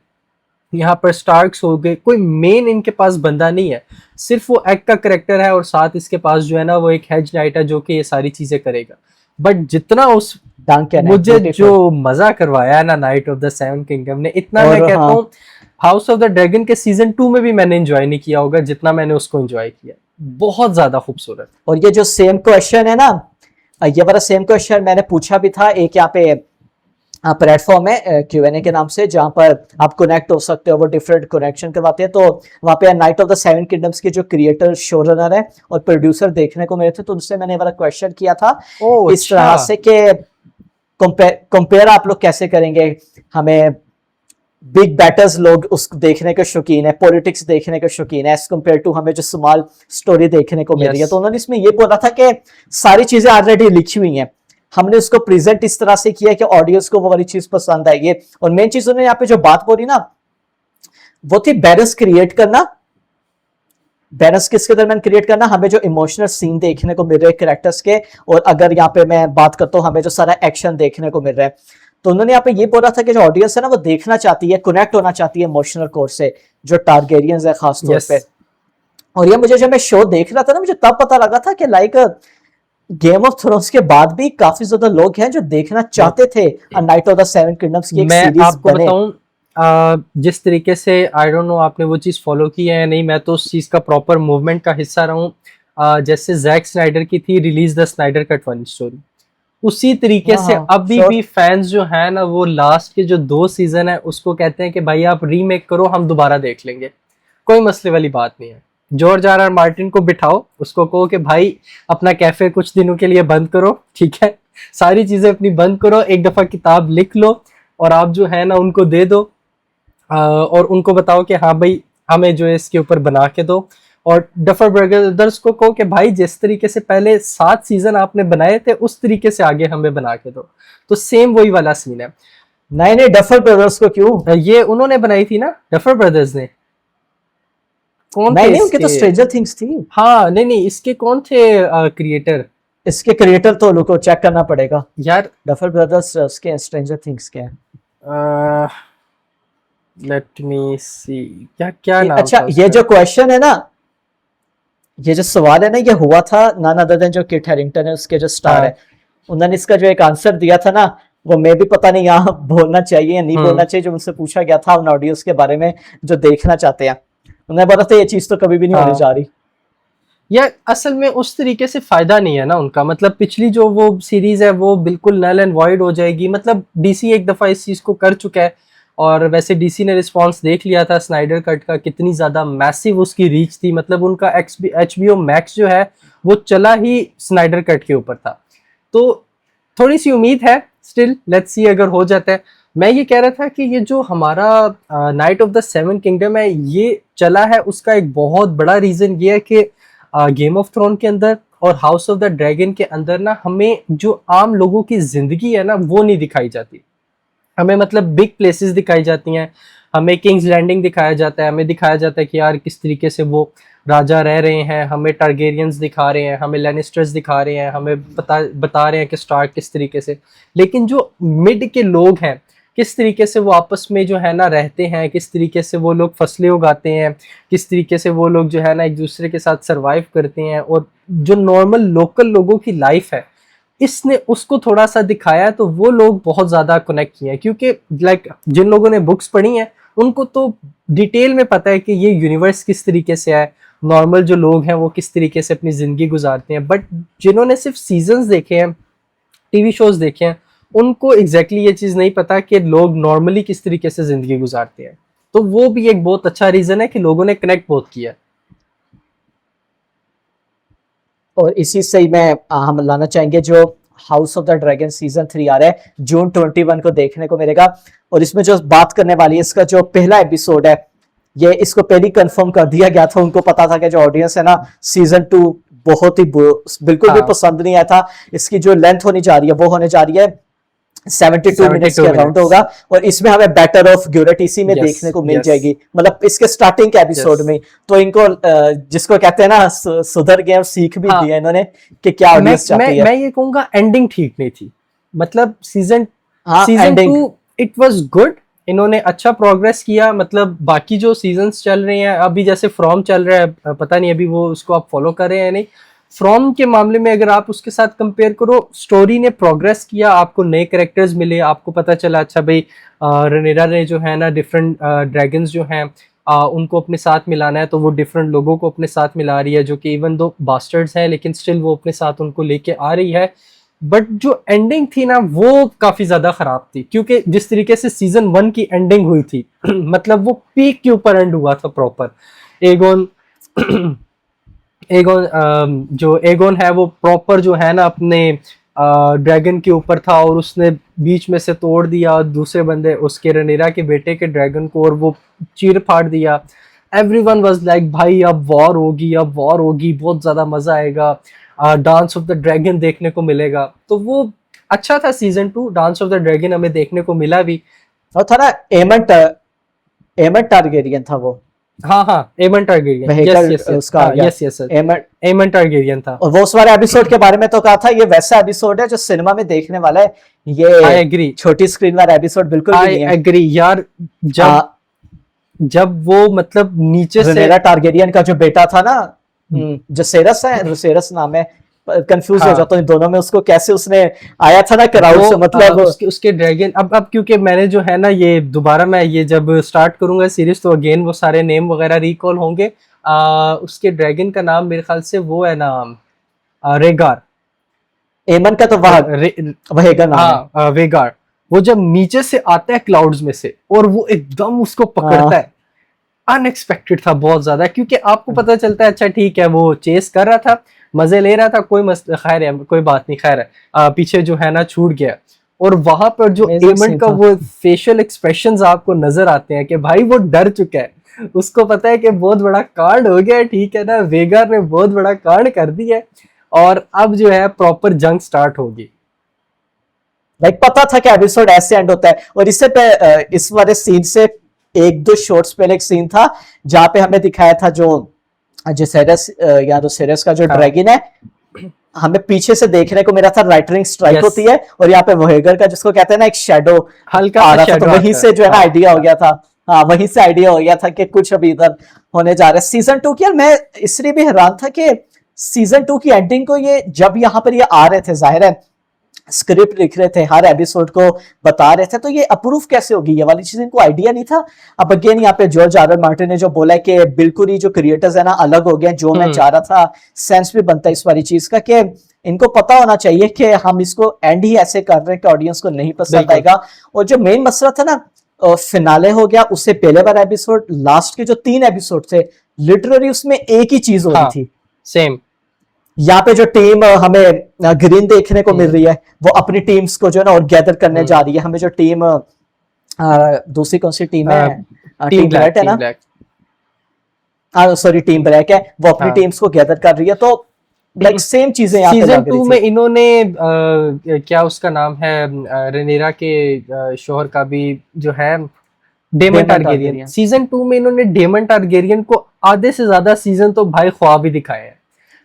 यहाँ पर स्टार्क्स हो गए। कोई मेन इनके पास बंदा नहीं है, सिर्फ वो एक्ट का कैरेक्टर है और साथ इसके पास जो है ना वो एक हेज नाइट है जो कि ये सारी चीजें करेगा। बट जितना उस मुझे जो मजा करवाया ना night of the seven kingdom ने, इतना मैं कहता हूँ हाउस ऑफ द ड्रैगन के सीजन 2 में भी मैंने एंजॉय नहीं किया होगा जितना मैंने उसको एंजॉय किया। बहुत ज्यादा खूबसूरत। और ये जो सेम क्वेश्चन है ना, ये वाला सेम क्वेश्चन मैंने पूछा भी था एक यहाँ पे प्लेटफॉर्म है Q&A के नाम से, जहां पर आप कनेक्ट हो सकते हो, वो डिफरेंट कनेक्शन करवाते हैं। तो वहां पे night of the seven kingdoms के जो क्रिएटर, शो रनर है और प्रोड्यूसर देखने को मिले थे, तो उनसे मैंने वाला क्वेश्चन किया था इस तरह से कि कंपेयर आप लोग कैसे करेंगे, हमें बिग बैटर्स लोग उसको देखने के शौकीन है, पॉलिटिक्स देखने के शौकीन है, एज कम्पेयर टू हमें जो स्मॉल स्टोरी देखने को मिल रही है। तो उन्होंने इसमें ये बोला था कि सारी चीजें ऑलरेडी लिखी हुई हैं, हमने उसको प्रेजेंट इस तरह से किया कि ऑडियंस को वो वाली चीज पसंद आएगी। और मेन चीज उन्होंने यहाँ पे जो बात बोली ना, वो थी बैलेंस क्रिएट करना। बैलेंस किसके दरमियान क्रिएट करना, हमें जो इमोशनल सीन देखने को मिल रहे हैं कैरेक्टर्स के, और अगर यहाँ पे मैं बात करता हूँ हमें जो सारा एक्शन देखने को मिल रहा है। तो उन्होंने यहाँ पे ये बोला था कि जो ऑडियंस है ना, वो देखना चाहती है, कनेक्ट होना चाहती है इमोशनल कोर से, जो टारगेरियंस है खास तौर पे। और ये मुझे, जब मैं शो देख रहा था ना, मुझे तब पता लगा था कि लाइक गेम ऑफ थ्रोन्स के बाद भी काफी ज्यादा लोग हैं जो देखना चाहते थे night of the seven kingdoms की एक सीरीज। मैं आपको बताऊं, जिस तरीके से, आई डोंट नो आपने वो चीज फॉलो की है या नहीं, मैं तो उस चीज का प्रॉपर मूवमेंट का हिस्सा रहा हूँ। जैसे जैक स्नाइडर की थी रिलीज द स्नाइडर कट वाली स्टोरी, उसी तरीके से अभी भी फैंस जो है ना, वो लास्ट के जो 2 सीजन है उसको कहते हैं कि भाई आप रीमेक करो, हम दोबारा देख लेंगे, कोई मसले वाली बात नहीं है। जॉर्ज आर आर मार्टिन को बिठाओ, उसको कहो कि भाई अपना कैफे कुछ दिनों के लिए बंद करो, ठीक है, सारी चीजें अपनी बंद करो, एक दफा किताब लिख लो और आप जो है ना उनको दे दो, और उनको बताओ कि हाँ भाई हमें जो है इसके ऊपर बना के दो। और डफर ब्रदर्स को कहो कि भाई जिस तरीके से पहले 7 सीजन आपने बनाए थे उस तरीके से आगे हमें बना के दो। तो सेम वही वाला सीन है। नहीं नहीं, डफर ब्रदर्स को क्यों, ये उन्होंने बनाई थी ना, डफर ब्रदर्स ने। कौन नहीं नहीं, उनके तो स्ट्रेंजर थिंग्स थी। हाँ नहीं, इसके कौन थे क्रिएटर? इसके क्रिएटर तो लोगों को चेक करना पड़ेगा यार। डफर ब्रदर्स उसके स्ट्रेंजर थिंग्स के हैं। लेट मी सी, क्या क्या नाम अच्छा, था ये जो क्वेश्चन है ना, ये जो सवाल है ना, ये हुआ था नन अदर देन जो किट हैरिंगटन है, उसके जो स्टार है, उन्होंने इसका जो एक आंसर दिया था ना, वो मैं भी पता नहीं यहाँ बोलना चाहिए या नहीं बोलना चाहिए, जो उनसे पूछा गया था उन ऑडियंस के बारे में जो देखना चाहते हैं, उन्होंने बोला था ये चीज तो कभी भी नहीं होने जा रही। यार असल में उस तरीके से फायदा नहीं है ना उनका, मतलब पिछली जो वो सीरीज है वो बिल्कुल नल एंड वॉइड हो जाएगी। मतलब डीसी एक दफा इस चीज को कर चुका है, और वैसे डीसी ने रिस्पांस देख लिया था स्नाइडर कट का, कितनी ज्यादा मैसिव उसकी रीच थी। मतलब उनका HBO मैक्स जो है वो चला ही स्नाइडर कट के ऊपर था। तो थोड़ी सी उम्मीद है, स्टिल लेट्स सी अगर हो जाता है। मैं ये कह रहा था कि ये जो हमारा night of the seven kingdom है ये चला है, उसका एक बहुत बड़ा रीजन ये है कि गेम ऑफ थ्रोन के अंदर और हाउस ऑफ द ड्रैगन के अंदर ना हमें जो आम लोगों की जिंदगी है ना वो नहीं दिखाई जाती। हमें मतलब बिग प्लेसेस दिखाई जाती हैं, हमें किंग्स लैंडिंग दिखाया जाता है, हमें दिखाया जाता है कि यार किस तरीके से वो राजा रह रहे हैं, हमें टारगेरियंस दिखा रहे हैं, हमें लैनिस्टर्स दिखा रहे हैं, हमें बता रहे हैं कि स्टार्क किस तरीके से। लेकिन जो मिड के लोग हैं किस तरीके से वो आपस में जो है ना रहते हैं, किस तरीके से वो लोग फसलें उगाते हैं, किस तरीके से वो लोग जो है ना एक दूसरे के साथ सरवाइव करते हैं, और जो नॉर्मल लोकल लोगों की लाइफ है इसने उसको थोड़ा सा दिखाया। तो वो लोग बहुत ज़्यादा कनेक्ट किए हैं, क्योंकि लाइक जिन लोगों ने बुक्स पढ़ी हैं उनको तो डिटेल में पता है कि ये यूनिवर्स किस तरीके से है, नॉर्मल जो लोग हैं वो किस तरीके से अपनी ज़िंदगी गुजारते हैं। बट जिन्होंने सिर्फ सीजन्स देखे हैं, टीवी शोज देखे हैं, उनको एग्जैक्टली ये चीज़ नहीं पता कि लोग नॉर्मली किस तरीके से ज़िंदगी गुजारते हैं। तो वो भी एक बहुत अच्छा रीज़न है कि लोगों ने कनेक्ट बहुत किया। और इसी से ही मैं हम लाना चाहेंगे जो house of the dragon season 3 आ रहा है जून 21 को देखने को मिलेगा। और इसमें जो बात करने वाली है, इसका जो पहला एपिसोड है, ये इसको पहले कंफर्म कर दिया गया था। उनको पता था कि जो ऑडियंस है ना सीजन 2 बहुत ही बिल्कुल भी पसंद नहीं आया था। इसकी जो लेंथ होने जा रही है वो होने जा रही है 72 मिनट्स के अराउंड होगा, और इसमें हमें बैटर ऑफ ग्यूरेट इसी में देखने को मिल जाएगी, मतलब इसके स्टार्टिंग के एपिसोड में। तो इनको जिसको कहते हैं ना सुधर गए और सीख भी दिया इन्होंने कि क्या ऑडियंस चाहती है। मैं ये कहूंगा एंडिंग ठीक नहीं थी, मतलब सीजन 2 इट वाज गुड, इन्होंने अच्छा प्रोग्रेस किया। मतलब बाकी जो सीजन्स चल रहे हैं अभी, जैसे फ्रॉम चल रहा है, पता नहीं अभी वो उसको आप फॉलो कर रहे हैं या नहीं। फ्रॉम के मामले में अगर आप उसके साथ कंपेयर करो, स्टोरी ने प्रोग्रेस किया, आपको नए कैरेक्टर्स मिले, आपको पता चला अच्छा भाई रनेरा ने जो है ना डिफरेंट ड्रैगन्स जो हैं उनको अपने साथ मिलाना है, तो वो डिफरेंट लोगों को अपने साथ मिला रही है जो कि इवन दो बास्टर्ड्स हैं लेकिन स्टिल वो अपने साथ उनको लेके आ रही है। बट जो एंडिंग थी ना वो काफी ज्यादा खराब थी, क्योंकि जिस तरीके से सीजन 1 की एंडिंग हुई थी मतलब वो पीक के ऊपर एंड हुआ था प्रॉपर। एगोन एगोन जो एगोन है वो प्रॉपर जो है ना अपने ड्रैगन के ऊपर था और उसने बीच में से तोड़ दिया दूसरे बंदे उसके रनेरा के बेटे के ड्रैगन को, और वो चीर फाड़ दिया। एवरीवन वाज लाइक भाई अब वॉर होगी, अब वॉर होगी, बहुत ज्यादा मजा आएगा, डांस ऑफ द ड्रैगन देखने को मिलेगा। तो वो अच्छा था season 2, dance of the dragon हमें देखने को मिला भी। और था ना एमन टारगेरियन था वो, हाँ हाँ एमन टारगेरियन, vehicle यस उसका आ गया। यस यस एमन, एमन टारगेरियन था। और वो उस वाले एपिसोड के बारे में तो कहा था ये वैसा एपिसोड है जो सिनेमा में देखने वाला है, आई ये एग्री, छोटी स्क्रीन वाला एपिसोड बिल्कुल भी आई नहीं है। एग्री यार। जब जब वो मतलब नीचे से रनेरा टारगेरियन का जो बेटा था ना, जो सेरस है, रुसेरस नाम है, कंफ्यूज हो हाँ। जाता हूँ इन दोनों में, उसको कैसे उसने आया था ना क्राउड से, मतलब उसके ड्रैगन अब क्योंकि मैंने जो है ना ये दोबारा मैं ये जब स्टार्ट करूंगा सीरीज तो अगेन वो सारे नेम वगैरह रिकॉल होंगे। उसके ड्रैगन का नाम मेरे ख्याल से वो है नाम रेगार। एमन का तो वहेगा नाम है। हाँ वेगार। वो जब नीचे से आता है क्लाउड्स में से और वो एकदम उसको पकड़ता है, अनएक्सपेक्टेड था बहुत ज्यादा, क्योंकि आपको पता चलता है अच्छा ठीक है वो चेस कर रहा था, मजे ले रहा था, खैर है कोई बात नहीं, खैर है पीछे जो है ना छूट गया। और वहां पर जो एमन का वो फेशियल एक्सप्रेशंस आपको नजर आते हैं कि भाई वो डर चुका है, उसको पता है कि बहुत बड़ा कांड हो गया है, ठीक है ना, वेगार ने बहुत बड़ा कांड कर दिया है और अब जो है प्रॉपर जंग स्टार्ट होगी। लाइक पता था कि एपिसोड ऐसे एंड होता है। और इस वाले सीन से एक दो शॉर्ट्स पहले एक सीन था जहां पे हमें दिखाया था जो जेसेरस या रोसेरस का जो ड्रैगन है, हमें पीछे से देखने को मिला था राइटरिंग स्ट्राइक होती है, और यहाँ पे वोहेगर का जिसको कहते हैं ना एक शैडो हल्का आ रहा था, तो वहीं से जो है ना हाँ, आइडिया हो गया था। हाँ, वहीं से आइडिया हो गया था कि कुछ अभी इधर होने जा रहा है। सीजन 2 की यार मैं इसलिए भी हैरान था कि सीजन 2 की एंडिंग को ये जब यहाँ पर ये आ रहे थे, जाहिर है स्क्रिप्ट लिख रहे थे, हर एपिसोड को बता रहे थे, तो ये अप्रूव कैसे होगी, ये वाली चीज इनको आइडिया नहीं था। अब अगेन यहाँ पे जॉर्ज आर आर मार्टिन ने जो बोला है कि बिल्कुल ही जो क्रिएटर्स है ना अलग हो गए, जो मैं चाह रहा था सेंस भी बनता है इस वाली चीज का कि इनको पता होना चाहिए कि हम इसको एंड ही ऐसे कर रहे हैं कि ऑडियंस को नहीं पसंद आएगा। और जो मेन मसला था ना फिनाले हो गया, उससे पहले वाला एपिसोड, लास्ट के जो 3 एपिसोड थे लिटरली उसमें एक ही चीज हो रही थी, सेम। यहाँ पे जो टीम हमें ग्रीन देखने को मिल रही है वो अपनी टीम्स को जो है ना और गैदर करने जा रही है। हमें जो टीम दूसरी कौन सी टीम है, टीम ब्लैक है ना, सॉरी टीम ब्लैक है, वो अपनी टीम्स को गैदर कर रही है। तो लाइक सेम चीजें यहाँ पे सीजन लग रही 2 थी। में इन्होंने क्या उसका नाम है रेनेरा के शोहर का भी जो है डेमन टारगेरियन, सीजन 2 में इन्होंने डेमन टारगेरियन को आधे से ज्यादा सीजन तो भाई ख्वाब ही दिखाए हैं,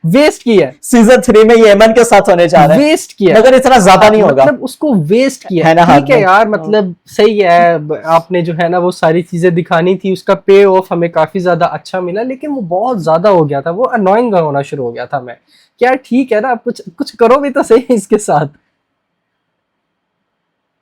वेस्ट किया है। सीजन 3 में ये एमन के साथ होने जा रहा है, वेस्ट किया, मगर इतना ज्यादा नहीं होगा, मतलब उसको वेस्ट किया है ना। ठीक है यार, मतलब सही है, आपने जो है ना वो सारी चीजें दिखानी थी, उसका पे ऑफ हमें काफी ज्यादा अच्छा मिला, लेकिन वो बहुत ज्यादा हो गया था, वो अनोइंग होना शुरू हो गया था। मैं क्या ठीक है ना, कुछ कुछ करो भी तो सही इसके साथ।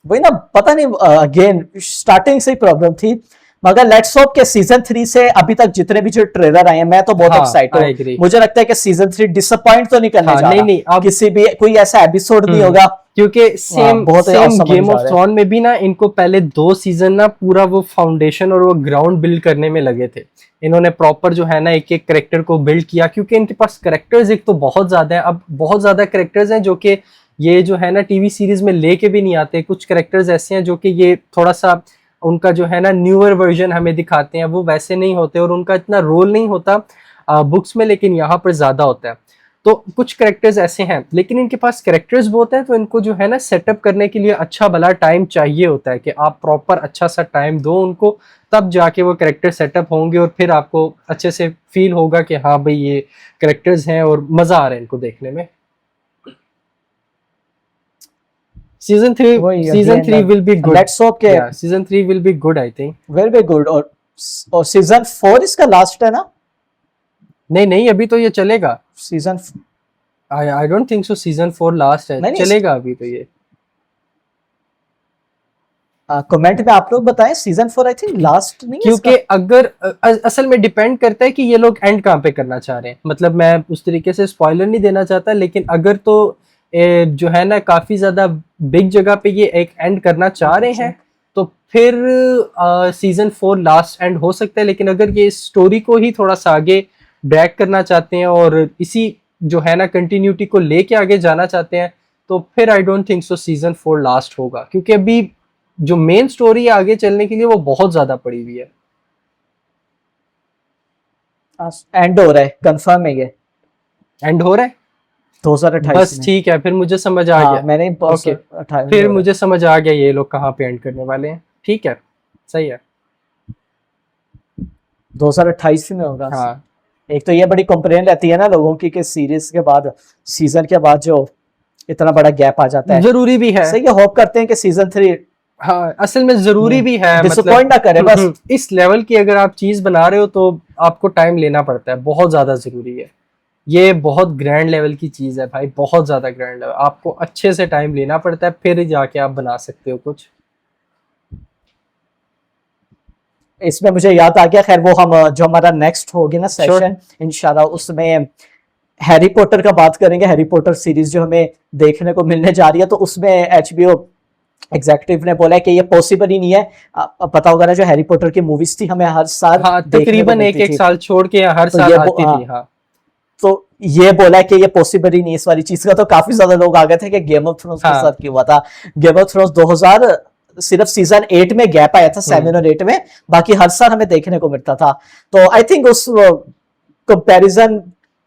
वही ना, पता नहीं अगेन स्टार्टिंग से ही प्रॉब्लम थी। मगर लेट्स होप के सीजन 3 से अभी तक जितने भी जो ट्रेलर आए हैं, मैं तो बहुत एक्साइटेड हूं। मुझे लगता है कि सीजन 3 डिसअपॉइंट तो नहीं करने जा रहा। नहीं, किसी भी कोई ऐसा एपिसोड नहीं होगा, क्योंकि सेम गेम ऑफ थ्रोन में भी ना इनको पहले 2 सीजन ना पूरा वो फाउंडेशन और वो ग्राउंड बिल्ड करने में लगे थे। इन्होंने प्रॉपर जो है ना एक एक कैरेक्टर को बिल्ड किया, क्योंकि इनके पास कैरेक्टर्स एक तो बहुत ज्यादा है, अब बहुत ज्यादा कैरेक्टर्स हैं जो कि ये जो है ना टीवी सीरीज में लेके भी नहीं आते। कुछ कैरेक्टर्स ऐसे हैं जो कि ये थोड़ा सा उनका जो है ना न्यूअर वर्जन हमें दिखाते हैं, वो वैसे नहीं होते और उनका इतना रोल नहीं होता बुक्स में, लेकिन यहाँ पर ज्यादा होता है। तो कुछ कैरेक्टर्स ऐसे हैं, लेकिन इनके पास कैरेक्टर्स बहुत हैं, तो इनको जो है ना सेटअप करने के लिए अच्छा भला टाइम चाहिए होता है कि आप प्रॉपर अच्छा सा टाइम दो उनको, तब जाके वो कैरेक्टर सेटअप होंगे और फिर आपको अच्छे से फील होगा कि हाँ भाई ये कैरेक्टर्स हैं और मजा आ रहा है इनको देखने में। Season 3 will be good. Let's hope के Season 3 will be good, I think. Will be good. और Season 4 इसका लास्ट है ना? नहीं अभी तो ये चलेगा। Season I don't think so. Season 4 last है, चलेगा अभी तो ये। कमेंट में आप लोग बताएं, सीजन 4 आई थिंक लास्ट नहीं है क्योंकि अगर असल में डिपेंड करता है कि ये लोग एंड कहाँ पे करना चाह रहे हैं। मतलब मैं उस तरीके से स्पॉइलर नहीं देना चाहता, लेकिन अगर तो जो है ना काफी ज्यादा बिग जगह पे ये एक एंड करना चाह रहे हैं तो फिर सीजन 4 लास्ट एंड हो सकता है। लेकिन अगर ये स्टोरी को ही थोड़ा सा आगे ड्रैग करना चाहते हैं और इसी जो है ना कंटिन्यूटी को लेके आगे जाना चाहते हैं तो फिर I don't think so season 4 last होगा, क्योंकि अभी जो मेन स्टोरी है आगे चलने के लिए वो बहुत ज्यादा पड़ी हुई है। एंड हो रहा है, कंफर्म है ये एंड हो रहा है 2028 बस में। ठीक है, फिर मुझे समझ आ गया। मैंने ओके, फिर मुझे समझ आ गया ये लोग कहाँ पे एंड करने वाले हैं। ठीक है, सही है। 2028 में होगा। हाँ, एक तो ये बड़ी कंप्लेन रहती है ना लोगों की कि सीरीज के बाद, सीजन के बाद जो इतना बड़ा गैप आ जाता है। जरूरी भी है। सही है, होप करते हैं कि सीजन 3 हाँ, असल में जरूरी भी है। डिसअपॉइंट ना करे बस। इस लेवल की अगर आप चीज बना रहे हो तो आपको टाइम लेना पड़ता है, बहुत ज्यादा जरूरी है। ये बहुत ग्रैंड लेवल की चीज है भाई, बहुत ज्यादा ग्रैंड लेवल। आपको अच्छे से टाइम लेना पड़ता है, फिर जाके आप बना सकते हो कुछ। इसमें मुझे याद आ गया, खैर वो हम जो हमारा नेक्स्ट होगी ना सेशन इंशाल्लाह, उसमें हैरी पॉटर का बात करेंगे। हैरी पॉटर सीरीज जो हमें देखने को मिलने जा रही है, तो उसमें एचबीओ एग्जीक्यूटिव ने बोला है कि ये पॉसिबल ही नहीं है। पता होगा ना, जो हैरी पॉटर की मूवीज थी हमें हर साल तकरीबन एक साल छोड़ के हर साल आती थी। हाँ, तो ये बोला है कि ये पॉसिबल ही नहीं इस वाली चीज का। तो काफी ज्यादा लोग आ गए थे कि गेम ऑफ थ्रोन्स के साथ क्यों हुआ था। गेम ऑफ थ्रोन्स 2000 सिर्फ सीजन 8 में गैप आया था, 7 और 8 में, बाकी हर साल हमें देखने को मिलता था। तो आई थिंक उस कंपैरिजन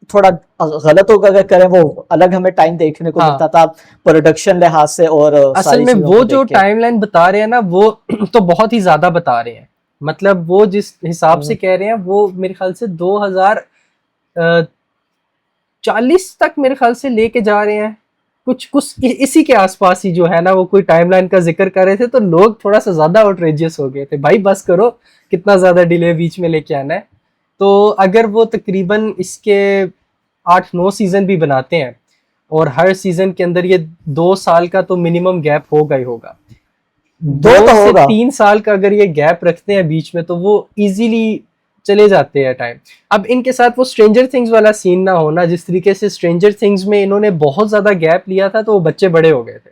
थोड़ा गलत होगा अगर करें, वो अलग हमें टाइम देखने को मिलता था प्रोडक्शन लिहाज से। और असल में वो जो टाइमलाइन बता रहे हैं ना, वो तो बहुत ही ज्यादा बता रहे हैं। मतलब वो जिस हिसाब से कह रहे हैं वो मेरे ख्याल से 2040 तक मेरे ख्याल से लेके जा रहे हैं। कुछ इसी के आसपास ही जो है ना वो कोई टाइमलाइन का जिक्र कर रहे थे, तो लोग थोड़ा सा ज्यादा आउटरेजियस हो गए थे। भाई बस करो, कितना ज्यादा डिले बीच में लेके आना है। तो अगर वो तकरीबन इसके 8-9 सीजन भी बनाते हैं और हर सीजन के अंदर ये 2 साल का तो मिनिमम गैप होगा ही होगा। 2 से 3 साल का अगर ये गैप रखते हैं बीच में तो वो इजीली चले जाते हैं टाइम। अब इनके साथ वो स्ट्रेंजर थिंग्स वाला सीन ना हो ना, जिस तरीके से स्ट्रेंजर थिंग्स में इन्होंने बहुत ज्यादा गैप लिया था तो वो बच्चे बड़े हो गए थे।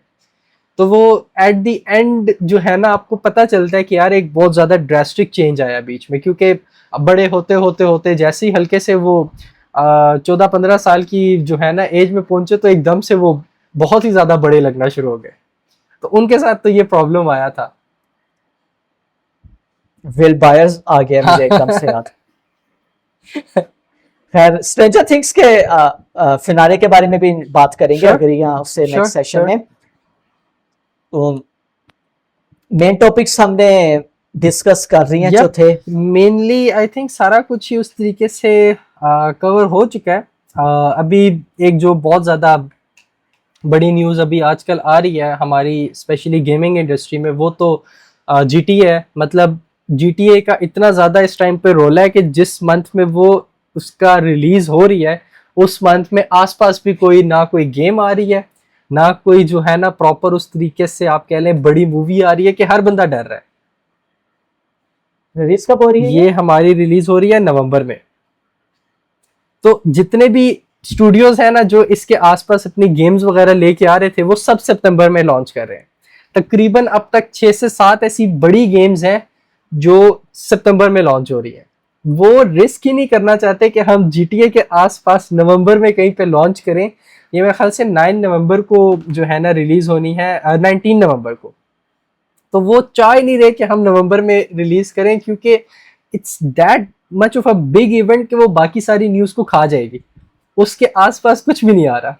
तो वो एट द एंड जो है ना आपको पता चलता है कि यार एक बहुत ज्यादा ड्रास्टिक चेंज आया बीच में, क्योंकि बड़े होते होते होते जैसे ही हल्के से वो 14-15 साल की जो है ना एज में पहुंचे तो एकदम से वो बहुत ही ज्यादा बड़े लगना शुरू हो गए। तो उनके साथ तो ये प्रॉब्लम आया था। विल बायर्स आ गया मुझे एकदम से याद। खैर, स्ट्रेंजर थिंग्स के फिनाले के बारे में भी बात करेंगे अगर यहाँ उससे नेक्स्ट सेशन में। तो मेन टॉपिक्स हमने डिस्कस कर रही हैं जो थे। मेनली आई थिंक सारा कुछ ही उस तरीके से कवर हो चुका है। अभी एक जो बहुत ज़्यादा बड़ी न्यूज़ अभी आजकल आ रही है हमारी स्पेशली गेमिंग इंडस्ट्री में, वो तो GTA है। मतलब GTA का इतना ज़्यादा इस टाइम पे रोल है कि जिस मंथ में वो उसका रिलीज़ हो रही है उस मंथ में आसपास भी कोई ना कोई गेम आ रही है, ना कोई जो है ना प्रॉपर उस तरीके से आप कह लें बड़ी मूवी आ रही है कि हर बंदा डर रहा है। रिलीज कब हो रही है? ये हमारी रिलीज हो रही है नवंबर में। तो जितने भी स्टूडियोज हैं ना जो इसके आसपास अपनी गेम्स वगैरह लेके आ रहे थे वो सब सितंबर में लॉन्च कर रहे हैं। तकरीबन अब तक 6 से 7 ऐसी बड़ी गेम्स हैं जो सितंबर में लॉन्च हो रही है। वो रिस्क ही नहीं करना चाहते कि हम GTA के आसपास नवंबर में कहीं पे लॉन्च करें। ये मेरे ख्याल से 9 नवंबर को जो है ना रिलीज होनी है, 19 नवंबर को। तो वो चाह ही नहीं रहे कि हम नवंबर में रिलीज करें, क्योंकि it's that much of a big event कि वो बाकी सारी न्यूज को खा जाएगी। उसके आसपास कुछ भी नहीं आ रहा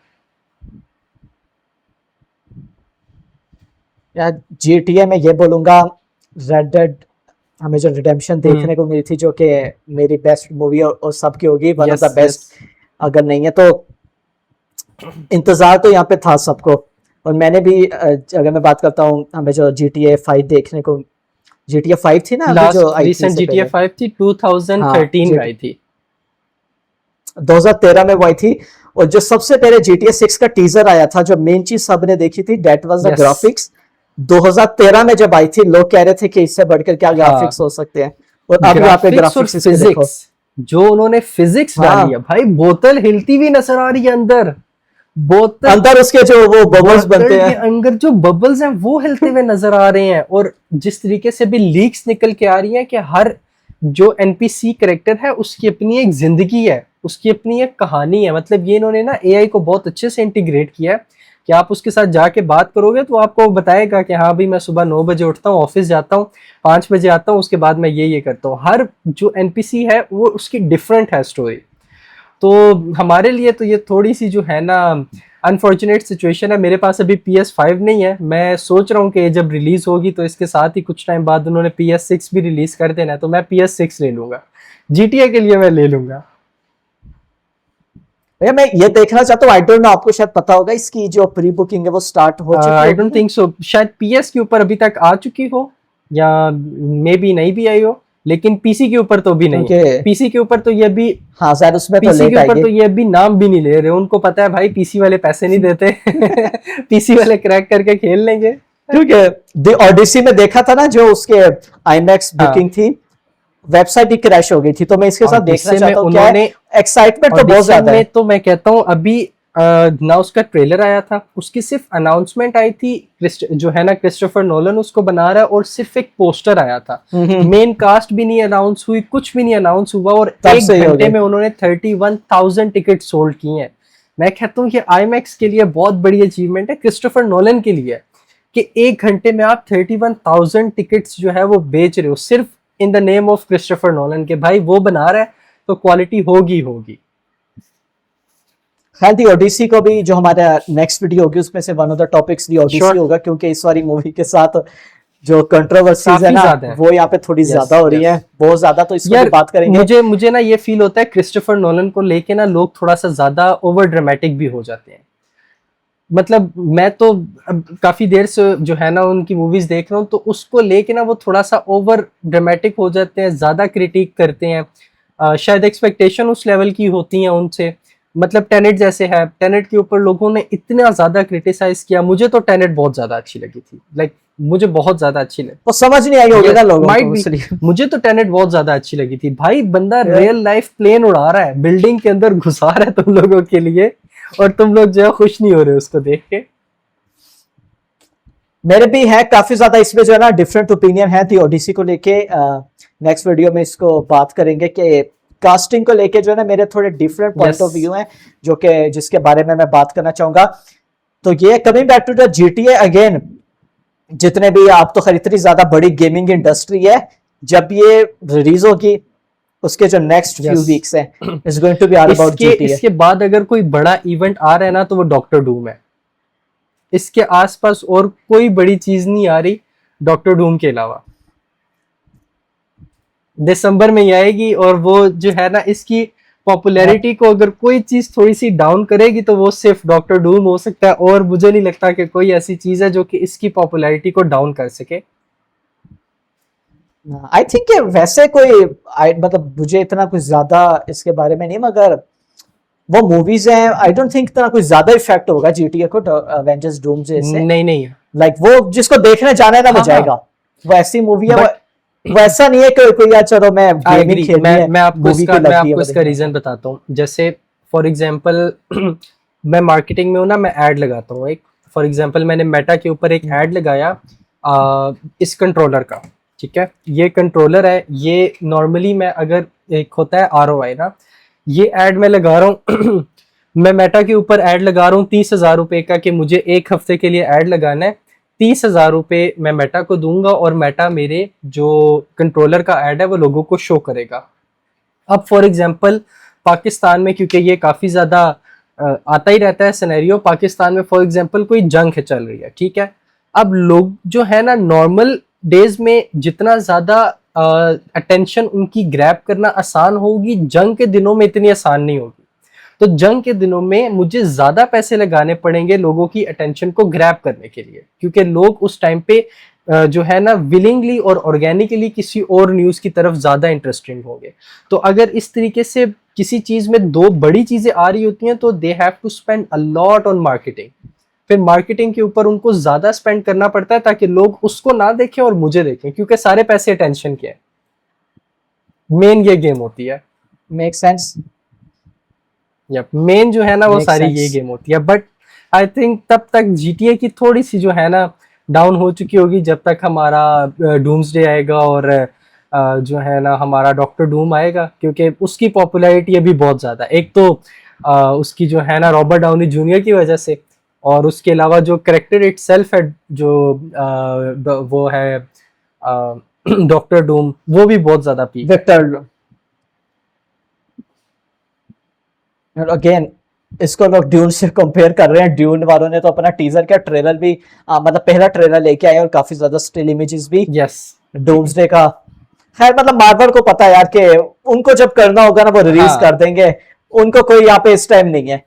यार। GTA में ये बोलूंगा, रेड डेड हमें जो रिडेम्पशन देखने को मिली थी, जो कि मेरी बेस्ट मूवी और सबकी होगी, वन ऑफ द बेस्ट अगर नहीं है तो। इंतजार तो यहाँ पे था सबको। और मैंने भी अगर मैं बात करता हूँ, हमें जो GTA 5 देखने को, GTA 5 थी ना जो रिसेंट GTA 5 थी 2013 में आई थी, 2013 में वो आई थी। और जो सबसे पहले GTA 6 का टीजर आया था, जो मेन चीज सबने देखी थी, दैट वाज द ग्राफिक्स। 2013 में जब आई थी लोग कह रहे थे कि इससे बढ़कर क्या ग्राफिक्स हो सकते हैं, और अब यहाँ पे ग्राफिक्स और ग्राफिक्स देखो। फिजिक्स, जो उन्होंने फिजिक्स हाँ। डाली है भाई, बोतल हिलती हुई नजर आ रही है अंदर, बोतल अंदर उसके जो वो बबल्स बोतल बनते के हैं, अंदर जो बबल्स हैं वो हिलते हुए नजर आ रहे हैं। और जिस तरीके से भी लीक्स निकल के आ रही हैं कि हर जो एनपीसी कैरेक्टर है उसकी अपनी एक जिंदगी है, उसकी अपनी एक कहानी है। मतलब ये इन्होंने ना एआई को बहुत अच्छे से इंटीग्रेट किया है कि आप उसके साथ जाके बात करोगे तो आपको बताएगा कि हाँ भाई मैं सुबह 9 बजे उठता हूँ, ऑफिस जाता हूँ, 5 बजे आता हूँ, उसके बाद मैं ये करता हूँ। हर जो एनपीसी है वो उसकी डिफरेंट है स्टोरी। तो हमारे लिए तो ये थोड़ी सी जो है ना अनफॉर्चुनेट सिचुएशन है। मेरे पास अभी PS5 नहीं है, मैं सोच रहा हूँ कि जब रिलीज होगी तो इसके साथ ही कुछ टाइम बाद उन्होंने PS6 भी रिलीज कर देना है, तो मैं PS6 ले लूंगा, GTA के लिए मैं ले लूंगा। भैया मैं ये देखना चाहता हूँ, आई डोंट नो, आपको शायद पता होगा, इसकी जो प्री बुकिंग है वो स्टार्ट हो चुकी आई है? डोंट थिंक सो, शायद PS के ऊपर अभी तक आ चुकी हो या मे बी नहीं भी आई हो, लेकिन पीसी के ऊपर तो भी नहीं है। पीसी के ऊपर तो ये भी, हाँ शायद उसमें तो पीसी लेट के ऊपर आएगी। तो ये भी नाम भी नहीं ले रहे, उनको पता है भाई पीसी वाले पैसे नहीं देते पीसी वाले क्रैक करके खेल लेंगे। क्योंकि द ओडिसी में देखा था ना, जो उसके आईमैक्स बुकिंग थी, वेबसाइट ही क्रैश हो गई थी, तो मैं इसके साथ देखना चाहता हूँ, क्या है एक्साइटमेंट तो बहुत ज्यादा है। तो मैं कहता हूँ अभी ना उसका ट्रेलर आया था, उसकी सिर्फ अनाउंसमेंट आई थी, जो है ना क्रिस्टोफर नोलन उसको बना रहा है, और सिर्फ एक पोस्टर आया था, मेन कास्ट भी नहीं अनाउंस हुई, कुछ भी नहीं अनाउंस हुआ, और एक घंटे में उन्होंने 31,000 टिकट सोल्ड किए हैं। मैं कहता हूँ ये आईमैक्स के लिए बहुत बड़ी अचीवमेंट है, क्रिस्टोफर नोलन के लिए, कि एक घंटे में आप 31,000 टिकट्स जो है वो बेच रहे हो सिर्फ in the name of Christopher Nolan के। भाई वो बना रहा है तो क्वालिटी होगी होगी। खैर दी ओडिसी को भी, जो हमारा नेक्स्ट वीडियो होगी उसमें से वन ऑफ द टॉपिक्स दी ओडिसी होगा, क्योंकि इस वाली मूवी के साथ जो कंट्रोवर्सीज है ना वो यहाँ पे थोड़ी ज्यादा हो रही है, बहुत ज्यादा, तो इस पर बात करेंगे। मुझे ना ये फील होता है क्रिस्टोफर नोलन को लेके ना लोग थोड़ा सा ज्यादा ओवर ड्रामेटिक भी हो जाते हैं। मतलब मैं तो काफी देर से जो है ना उनकी मूवीज देख रहा हूँ, तो उसको लेके ना वो थोड़ा सा ओवर ड्रामेटिक हो जाते हैं, ज्यादा क्रिटिक करते हैं। शायद एक्सपेक्टेशन उस लेवल की होती है उनसे। मतलब टेनेट जैसे है, टेनेट के ऊपर लोगों ने इतना ज्यादा क्रिटिसाइज किया, मुझे तो टेनेट बहुत ज्यादा अच्छी लगी थी, लाइक मुझे बहुत ज्यादा अच्छी लगी। वो समझ नहीं आई होगी ना लोगों को, मुझे तो टेनेट बहुत ज्यादा अच्छी लगी थी। भाई बंदा रियल लाइफ प्लेन उड़ा रहा है, बिल्डिंग के अंदर घुसा रहा है तुम लोगों के लिए, और तुम लोग जो है खुश नहीं हो रहे उसको देख के। मेरे भी है काफी ज्यादा इसमें जो है ना डिफरेंट ओपिनियन है दी ओडिसी को लेके। नेक्स्ट वीडियो में इसको बात करेंगे कि कास्टिंग को लेके जो है ना मेरे थोड़े डिफरेंट पॉइंट ऑफ व्यू हैं, जो कि जिसके बारे में मैं बात करना चाहूंगा। तो ये coming back to the GTA again, जितने भी आप तो खैर इतनी ज्यादा बड़ी गेमिंग इंडस्ट्री है, जब ये रिलीज होगी उसके जो नेक्स्ट फ्यू वीक्स हैं is going to be all about GTA. इसके बाद अगर कोई बड़ा इवेंट आ रहा है ना तो वो डॉक्टर डूम है। इसके आसपास और कोई बड़ी चीज नहीं आ रही डॉक्टर डूम के अलावा। दिसंबर में ही आएगी, और वो जो है ना इसकी पॉपुलैरिटी को अगर कोई चीज थोड़ी सी डाउन करेगी तो वो सिर्फ डॉक्टर डूम हो सकता है, और मुझे नहीं लगता कि कोई ऐसी चीज है जो कि इसकी पॉपुलैरिटी को डाउन कर सके। आई थिंक वैसे कोई मतलब मुझे इतना कुछ ज्यादा इसके बारे में नहीं, मगर वो मूवीज हैं, आई डोंट थिंक इतना कुछ ज्यादा इफेक्ट होगा जीटीए को एवेंजर्स डूम जैसे। नहीं लाइक वो जिसको देखने जाना है ना वो जाएगा, वो ऐसी मूवी है, वो ऐसा नहीं है कि कोई यार चलो मैं गेमिंग खेलनी है। मैं आपको इसका रीजन बताता हूँ। जैसे फॉर एग्जांपल मैं मार्केटिंग में हूँ ना, मैं ऐड लगाता हूँ एक, फॉर एग्जांपल मैंने मेटा के ऊपर एक ऐड लगाया इस कंट्रोलर का, ठीक है, ये कंट्रोलर है, ये नॉर्मली मैं अगर एक होता है ROI ना, ये ऐड मैं लगा रहा हूँ मैं मेटा के ऊपर ऐड लगा रहा हूँ 30,000 रुपए का, कि मुझे एक हफ्ते के लिए ऐड लगाना है, 30,000 रुपए मैं मेटा को दूंगा, और मेटा मेरे जो कंट्रोलर का ऐड है वो लोगों को शो करेगा। अब फॉर एग्जांपल पाकिस्तान में, क्योंकि ये काफी ज्यादा आता ही रहता है सिनेरियो, पाकिस्तान में फॉर एग्जांपल कोई जंग चल रही है, ठीक है, अब लोग जो है ना नॉर्मल डेज में जितना ज्यादा अटेंशन उनकी ग्रैब करना आसान होगी, जंग के दिनों में इतनी आसान नहीं होगी। तो जंग के दिनों में मुझे ज्यादा पैसे लगाने पड़ेंगे लोगों की अटेंशन को ग्रैब करने के लिए, क्योंकि लोग उस टाइम पे जो है ना विलिंगली और ऑर्गेनिकली किसी और न्यूज की तरफ ज्यादा इंटरेस्टिंग होंगे। तो अगर इस तरीके से किसी चीज में दो बड़ी चीजें आ रही होती हैं तो they have to spend a lot on marketing. फिर मार्केटिंग के ऊपर उनको ज्यादा स्पेंड करना पड़ता है ताकि लोग उसको ना देखें और मुझे देखें, क्योंकि सारे पैसे अटेंशन के हैं। मेन ये गेम होती है। Make sense. मेन जो है ना वो Makes सारी sense. ये गेम होती है। बट आई थिंक तब तक GTA की थोड़ी सी जो है ना डाउन हो चुकी होगी, जब तक हमारा डूम्सडे आएगा और जो है ना हमारा डॉक्टर डूम आएगा, क्योंकि उसकी पॉपुलैरिटी अभी बहुत ज्यादा है। एक तो उसकी जो है ना रॉबर्ट डाउनी जूनियर की वजह से, और उसके अलावा जो करेक्टर इटसेल्फ है जो वो है डॉक्टर डूम, वो भी बहुत ज्यादा पीक। विक्टर अगेन इसको लोग ड्यून से कंपेयर कर रहे हैं। ड्यून वालों ने तो अपना टीजर का ट्रेलर भी मतलब पहला ट्रेलर लेके आए और काफी ज्यादा स्टिल इमेजेस भी यस डूम्सडे का। खैर मतलब मार्वल को पता है यार कि उनको जब करना होगा ना वो रिलीज हाँ। कर देंगे, उनको कोई यहाँ पे इस टाइम नहीं है।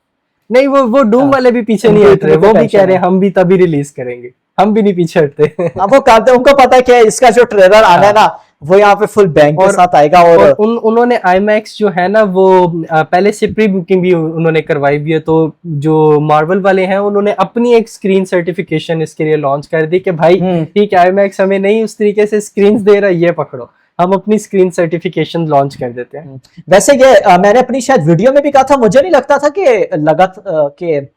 नहीं, वो डूम हाँ। वाले भी पीछे नहीं उनको हट रहे, इतनी वो भी tension कह रहे है। हैं हम भी तभी रिलीज करेंगे, हम भी नहीं पीछे हटते। अब वो करते हैं, उनको पता है कि इसका जो ट्रेलर आना है ना वो यहाँ पे फुल बैंक के और- साथ आएगा। और उन्होंने IMAX जो है ना वो पहले से प्री बुकिंग भी उन्होंने करवाई भी है। तो जो मार्वल वाले हैं उन्होंने अपनी एक स्क्रीन सर्टिफिकेशन इसके लिए लॉन्च कर दी कि भाई ठीक है, IMAX हमें नहीं उस तरीके से स्क्रीन दे रहा, ये पकड़ो, हम अपनी स्क्रीन सर्टिफिकेशन लॉन्च कर देते हैं। वैसे ये मैंने अपनी शायद वीडियो में भी कहा था, मुझे नहीं लगता था कि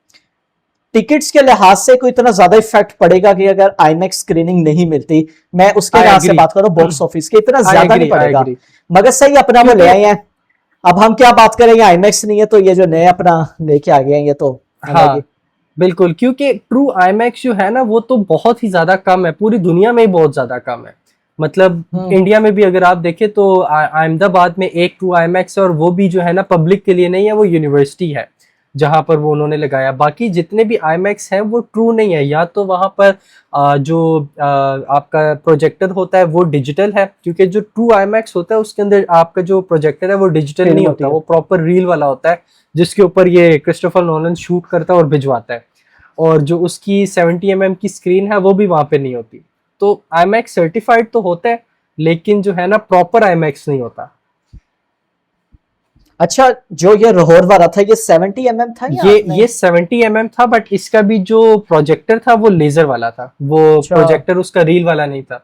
टिकट्स के लिहाज से कोई इतना ज्यादा इफेक्ट पड़ेगा कि अगर IMAX स्क्रीनिंग नहीं मिलती। मैं उसके I लिहाज से agree. बात करूं बॉक्स ऑफिस के इतना I ज्यादा agree, नहीं पड़ेगा, I agree. मगर सही अपना वो ले क्योंकि- आए हैं। अब हम क्या बात करेंगे, IMAX नहीं है तो ये जो नए अपना लेके आ गए हैं ये तो हाँ बिल्कुल, क्योंकि ट्रू IMAX जो है ना वो तो बहुत ही ज्यादा कम है, पूरी दुनिया में ही बहुत ज्यादा कम है। मतलब इंडिया में भी अगर आप देखें तो अहमदाबाद में एक ट्रू IMAX है, और वो भी जो है ना पब्लिक के लिए नहीं है, वो यूनिवर्सिटी है जहां पर वो उन्होंने लगाया। बाकी जितने भी IMAX हैं वो ट्रू नहीं है, या तो वहां पर जो आपका प्रोजेक्टर होता है वो डिजिटल है, क्योंकि जो ट्रू IMAX होता है उसके अंदर आपका जो प्रोजेक्टर है वो डिजिटल नहीं होता, वो प्रॉपर रील वाला होता है जिसके ऊपर ये क्रिस्टोफर नोलन शूट करता है और भिजवाता है। और जो उसकी 70 mm की स्क्रीन है वो भी वहां पे नहीं होती। तो IMAX सर्टिफाइड तो होता है, लेकिन जो है ना प्रॉपर IMAX नहीं होता। अच्छा, जो ये लाहौर वाला था ये 70 mm था या ये 70 mm था, बट इसका भी जो प्रोजेक्टर था वो लेजर वाला था, वो प्रोजेक्टर उसका रील वाला नहीं था।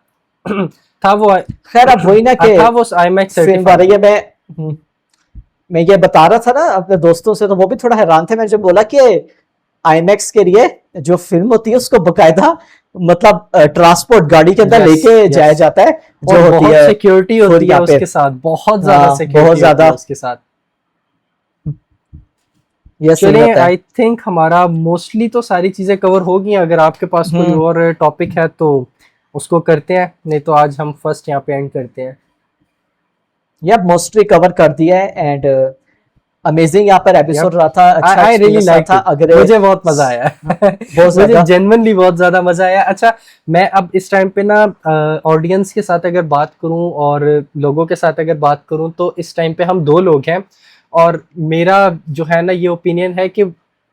था वो, खैर अब वही ना कि था वो IMAX फिल्म वाले ये मैं ये बता रहा था ना अपने दोस्तों से, तो वो भी थोड़ा हैरान थे। मैंने जब बोला कि IMAX के लिए जो फिल्म होती है उसको बकायदा मतलब ट्रांसपोर्ट गाड़ी के अंदर लेके जाया जाता है, जो और होती बहुत है सिक्योरिटी होती है उसके साथ, बहुत ज्यादा सिक्योरिटी होती है उसके साथ। चलिए, आई थिंक हमारा मोस्टली तो सारी चीजें कवर हो गई। अगर आपके पास कोई और टॉपिक है तो उसको करते हैं, नहीं तो आज हम फर्स्ट यहाँ पे एंड करते हैं। या मोस्टली कवर कर दिया है। एंड अमेजिंग यहाँ पर एपिसोड रहा था, अच्छा really था। अगर मुझे बहुत मजा आया, मुझे जेन्युइनली बहुत ज्यादा मजा आया। अच्छा, मैं अब इस टाइम पे ना ऑडियंस के साथ अगर बात करूं और लोगों के साथ अगर बात करूं, तो इस टाइम पे हम 2 लोग हैं, और मेरा जो है ना ये ओपिनियन है कि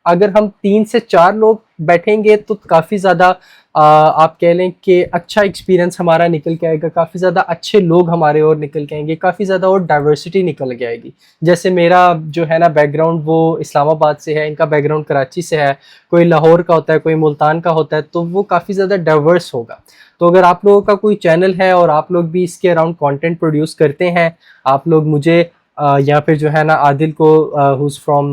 अगर हम 3 से 4 लोग बैठेंगे तो काफ़ी ज़्यादा आप कह लें कि अच्छा एक्सपीरियंस हमारा निकल के आएगा, काफ़ी ज़्यादा अच्छे लोग हमारे और निकल के आएंगे, काफ़ी ज़्यादा और डाइवर्सिटी निकल के आएगी। जैसे मेरा जो है ना बैकग्राउंड वो इस्लामाबाद से है, इनका बैकग्राउंड कराची से है, कोई लाहौर का होता है, कोई मुल्तान का होता है, तो वो काफ़ी ज़्यादा डाइवर्स होगा। तो अगर आप लोगों का कोई चैनल है और आप लोग भी इसके अराउंड कंटेंट प्रोड्यूस करते हैं, आप लोग मुझे या फिर जो है ना आदिल को हुज फ्रॉम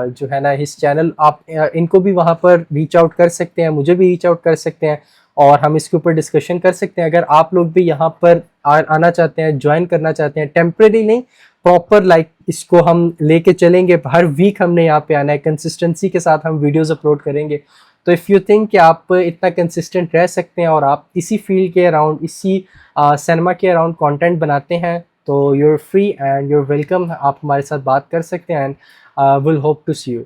जो है ना हिज चैनल, आप इनको भी वहाँ पर रीच आउट कर सकते हैं, मुझे भी रीच आउट कर सकते हैं, और हम इसके ऊपर डिस्कशन कर सकते हैं। अगर आप लोग भी यहाँ पर आना चाहते हैं, ज्वाइन करना चाहते हैं, टेम्परेरी नहीं, प्रॉपर लाइक इसको हम लेके चलेंगे, हर वीक हमने यहाँ पे आना है, कंसिस्टेंसी के साथ हम वीडियोज़ अपलोड करेंगे। तो इफ़ यू थिंक कि आप इतना कंसिस्टेंट रह सकते हैं और आप इसी फील्ड के अराउंड, इसी सिनेमा के अराउंड कंटेंट बनाते हैं, तो you're free and you're welcome, आप हमारे साथ बात कर सकते हैं, and we'll hope to see you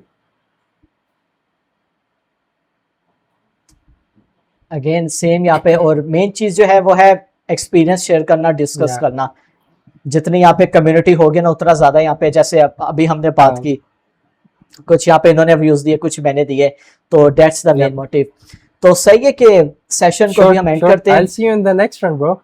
again same यहाँ पे। और मेन चीज जो है वो है एक्सपीरियंस शेयर करना, डिस्कस करना। जितनी यहाँ पे कम्युनिटी होगी ना उतना ज्यादा यहाँ पे, जैसे अभी हमने बात की, कुछ यहाँ पे इन्होंने व्यूज दिए, कुछ मैंने दिए, तो दैट्स द मेन मोटिव। तो सही है कि सेशन को भी हम एंड करते हैं। I'll see you in the next one, bro.